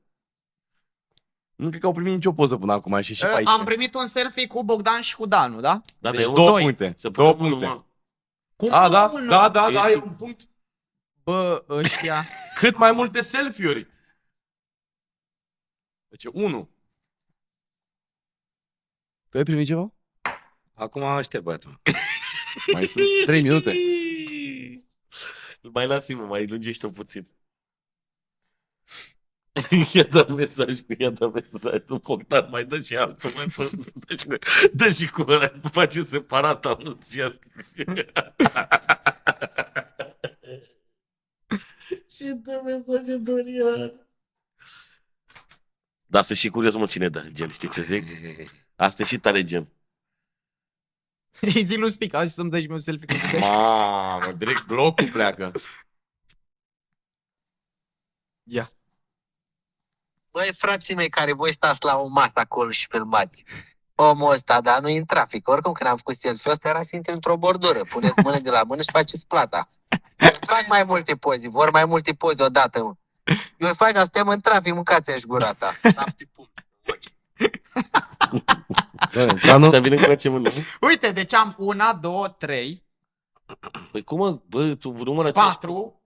Nu cred că au primit nicio poză până acum, și 14. Am primit un selfie cu Bogdan și cu Danu, da? Da, Deci de două doi. puncte. Să Două punem puncte. unul, Cu A, da, unul. da, E e un punct. Bă, ăștia... Cât mai multe selfie-uri. Deci 1. Tu ai primit ceva? Acum aștept, băiatul. Mai sunt 3 minute. Îl mai lasi-mă, mai lungește-o puțin. I-a dat mesaj, nu Bogdan, mai dă și altul, dă și cu ăla, face separat, am zis. Și dă mesaje Dorian. Da, sunt și curios, mă, cine dă gen, știi ce zic? Asta e și tare gen. Îi zic lui Spic, hai să-mi dai și mie un selfie cu tine. Mamă, direct blocul pleacă. Ia. Băi, frații mei care voi stați la o masă acolo și filmați. Omul ăsta, dar nu e în trafic. Oricum, când am făcut selfie-ul ăsta, era să intri într-o bordură. Puneți mână de la mână și faceți plata. Eu îți fac mai multe poze, vor mai multe poze odată, mă. Eu îi fac, suntem în trafic, mâncați-și gura ta. 7 puncte. Dar nu, Ăsta vine cu ce mână. Uite, deci am 1, 2, 3, Păi cum, mă, bă, tu numără aceeași... 4.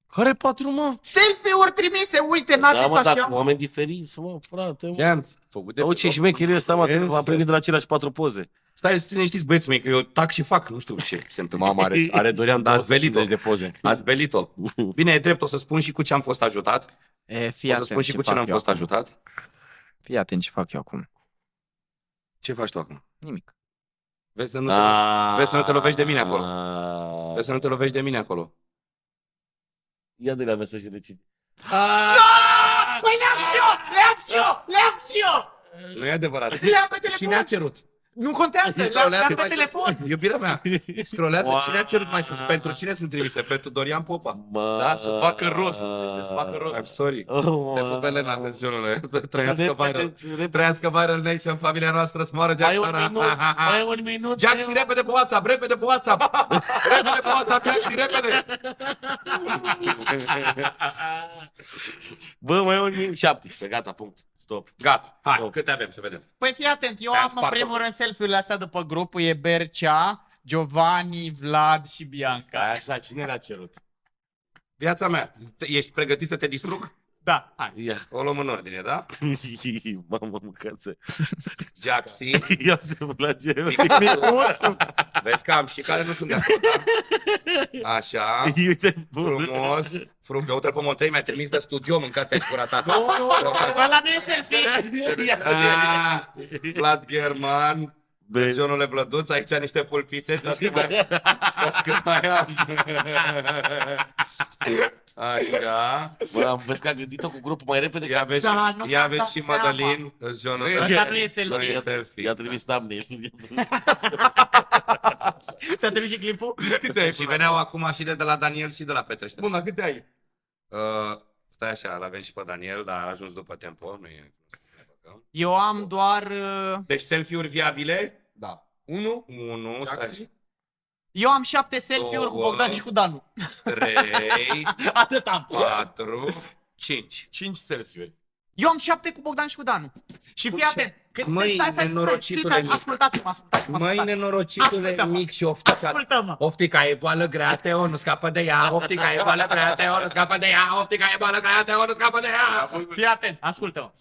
care 4, mă? Selfie-uri trimise, uite, n-ați Da, zis mă, dar așa. cu oameni diferiți, mă, frate, mă. Chiant, făcute Uite ce șmecher ăsta, mă, Însă. am primit de la aceleași 4 poze. Stai să liniștiți, băieți mei, că eu tac și fac. Nu știu ce se întâmplă. Mama, are Dorian Da, ați belit-o. 250 de poze. Ați belit-o. Bine, e drept, o să spun și cu ce am fost ajutat. Fii O să spun și cu ce n-am fost ajutat. Fii atent ce fac eu acum. Ce faci tu acum? Nimic. Vezi să nu te, vezi să nu te lovești de mine acolo. Vezi să nu te lovești de mine acolo. Ia de la mesaje de cine. Păi le-am și eu! Le-am și eu! Le-am și eu! Nu e adevărat. Le-am pe telefon. Cine a cerut? Nu contează, le-am Scrollează pe mai telefon. sus. Iubirea mea, scrollează. Wow. Cine a cerut mai sus? Pentru cine sunt trimise? Pentru Dorian Popa. Da, să facă rost. Deci să facă rost. I'm sorry. Oh, Te pup, Elena, văzionule. Trăiască Repede, viral. repede. Trăiască viral nation, familia noastră, să moară Mai Jackson. un minut, mai un minut. Jackson, repede pe WhatsApp, repede pe WhatsApp. Repede pe WhatsApp, Jackson, repede. Bă, mai un minut. 17, gata, punct. Stop. Gata, hai, Stop. câte avem să vedem. Păi fii atent, eu Te-am am în spart-o. primul rând selfie-urile astea după grupul, e Bercea, Giovanni, Vlad și Bianca. Stai așa, cine le-a cerut? Viața mea, ești pregătit să te distrug? Da, hai. Ia. O luăm în ordine, da? Mamă, mâncață. Jaxi, Ia te place. vezi că am și care nu sunt de acord, da? Așa, Uite, frumos, frumos. Uite-l pe Montei, mi-a trimis de studio, mâncați aici gura ta. Ăla nu e selfie. Ah, Vlad German, versionule Vlăduț, aici niște pulpițe, stați că mai am. Așa. Bă, vezi că a gândit-o cu grupul mai repede. Ia vezi, Da, nu ia mi-am vezi dat și seama. Madalin, versionul Ăsta nu e selfie. Nu e selfie. I-a trimis thumbnail. Ți-a trimis și clipul? Și veneau acum și de la Daniel și de la Petrește. Bun, câte ai? Stai așa, l-avem și pe Daniel, dar a ajuns după tempo, nu e... Eu am doar... Deci selfie-uri viabile, Da. 1, 1, stai, Eu am 7 selfie-uri cu Bogdan și cu Danu. 3, Atât am. 4, 5. 5 selfie-uri. Eu am 7 cu Bogdan și cu Danu. Și fii atent. Când Măi, stai, nenorocitule mic. ascultați-mă. Măi, nenorocitule Ascultă-mă. mic și oftica. Ascultă-mă. Oftica e boală grea, Teo, nu scapă de ea. Oftica e boală grea, Teo, nu scapă de ea. Oftica e boală grea, Teo, nu scapă de ea. Fii atent, ascultă-mă.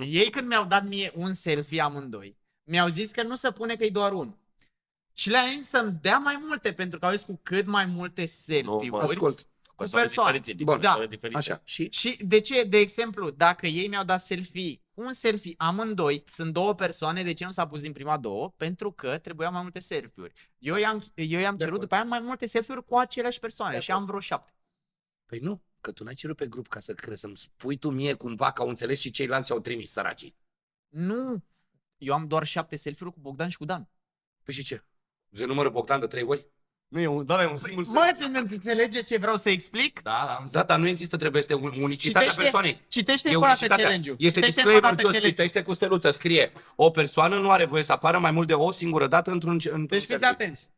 Ei când mi-au dat mie un selfie amândoi, mi-au zis că nu se pune că e doar unul. Și le-am zis să-mi dea mai multe, pentru că au zis cu cât mai multe selfie-uri, Ascult. persoane. diferite, Bun. persoane diferite. Așa. Și Și de ce, de exemplu, dacă ei mi-au dat un selfie amândoi, sunt două persoane, de ce nu s-a pus din prima două? Pentru că trebuiau mai multe selfie-uri. Eu i-am cerut după aia mai multe selfie-uri cu aceleași persoane și am vreo 7. Păi nu, că tu n-ai cerut pe grup ca să crezi, să-mi spui tu mie cumva că au înțeles și ceilalți au trimis, săracii. Nu, eu am doar 7 selfie-uri cu Bogdan și cu Dan. Păi și ce? Se numără Bogdan de 3 ori? Nu e un, da, e un singur Înțelegeți ce vreau să explic? Da, Da, dar nu există, trebuie să unicitatea persoanei. Citește E încă o dată unicitatea. challenge-ul. Este Citește încă o disclaimer dată jos, challenge-ul. citește cu steluță, scrie: o persoană nu are voie să apară mai mult de o singură dată într-un Deci fiți selfie. atenți.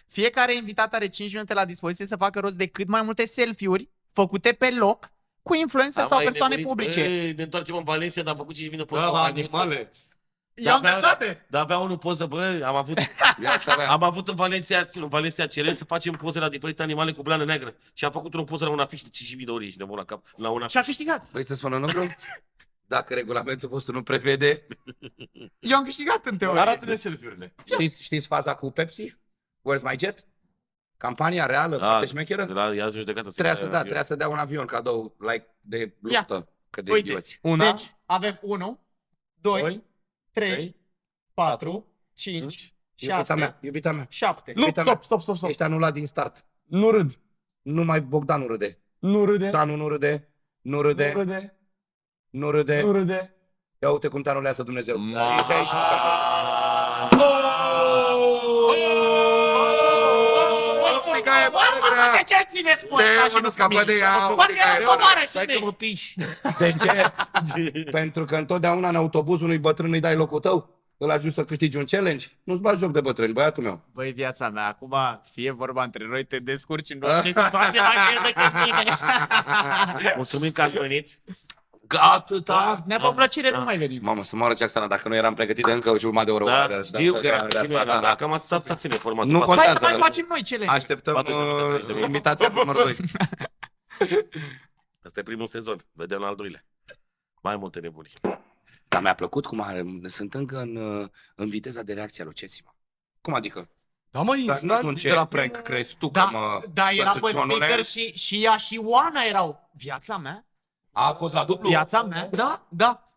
Fiecare invitat are 5 minute la dispoziție să facă rost de cât mai multe selfie-uri făcute pe loc cu influencer sau persoane publice. Ne întoarcem în Valencia, dar am făcut 5 minute poză. Da, animale. Eu am dreptate. Dar avea unul poză, bă, am avut, Viața mea. am avut în Valencia Ceresc să facem poze la diferite animale cu blană neagră. Și am făcut o poză la un afiș de 5.000 de ori, ești nebun la cap. La un afiș. Și a câștigat. Vrei să spun un lucru? Dacă regulamentul vostru nu prevede, Eu am câștigat în teorie. Arată-ne selfie-urile. știți faza cu Pepsi? Where's my jet? Campania reală, foarte șmecheră? Ia judecată. Trebuia să dea un avion cadou, like, de luptă, că de Uite. idioți. Una, Deci avem 1, 2, 2, 3, 3, 4, 5, Iubita 6, mea, 7. nu, Uite-mă. stop. ești anulat din start. Nu râd. Numai Bogdan nu râde. Nu râde. Danu nu râde, nu Nu râde, râde. nu râde. Nu râde. Ia uite cum te anulează Dumnezeu. Ma- Aici. De ce țineți cu asta și nu scapă de ea. Parcă era comoară și Stai că mei. mă piși. De ce? Pentru că întotdeauna în autobuz unui bătrân îi dai locul tău. Îl ajungi să câștigi un challenge. Nu-ți bagi joc de bătrâni, băiatul meu. Băi, viața mea, acum fie vorba între noi, te descurci în orice situație mai greu decât mine. Mulțumim că ați venit. Atâta. Ne-a făcut plăcere, nu mai venim. Mamă, să moară Ceaxana dacă nu eram pregătit de încă o jumătate de oră. Da, știu că era cam atâta ține formatul. Nu Hai contează. să mai facem noi challenge. Așteptăm 40 de minute. invitația numărul 2. Asta e primul sezon. Vedem la al doilea. Mai multe nebunii. Dar mi-a plăcut cum sunt încă în viteza de reacție a lui Cesima. Cum adică? Da, mă, Dar instant, nu de ce la prank crezi tu că Da, mă... da, era pe bățăcionule? speaker și ea și Oana erau. Viața mea? A fost la dublu? Viața mea? Da, da.